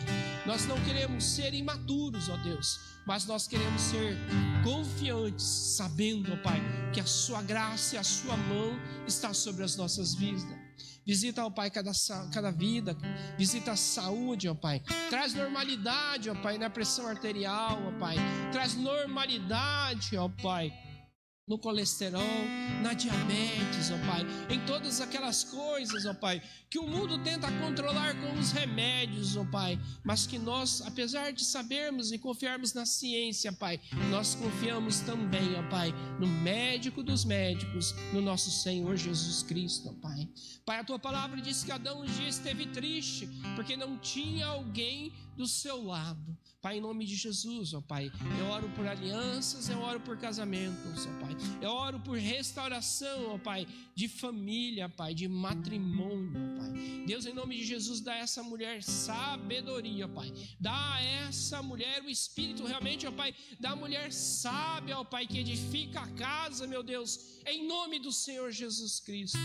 Nós não queremos ser imaturos, ó Deus, mas nós queremos ser confiantes, sabendo, ó Pai, que a sua graça e a sua mão está sobre as nossas vidas. Visita, ó Pai, cada vida, visita a saúde, ó Pai. Traz normalidade, ó Pai, na pressão arterial, ó Pai. Traz normalidade, ó Pai, no colesterol, na diabetes, ó Pai, em todas aquelas coisas, ó Pai, que o mundo tenta controlar com os remédios, ó Pai, mas que nós, apesar de sabermos e confiarmos na ciência, Pai, nós confiamos também, ó Pai, no médico dos médicos, no nosso Senhor Jesus Cristo, ó Pai. Pai, a Tua palavra diz que Adão um dia esteve triste, porque não tinha alguém do seu lado. Pai, em nome de Jesus, ó Pai, eu oro por alianças, eu oro por casamentos, ó Pai, eu oro por restauração, ó Pai, de família, Pai, de matrimônio, ó Pai. Deus, em nome de Jesus, dá a essa mulher sabedoria, ó Pai, dá a essa mulher o espírito realmente, ó Pai, da mulher sábia, ó Pai, que edifica a casa, meu Deus, em nome do Senhor Jesus Cristo.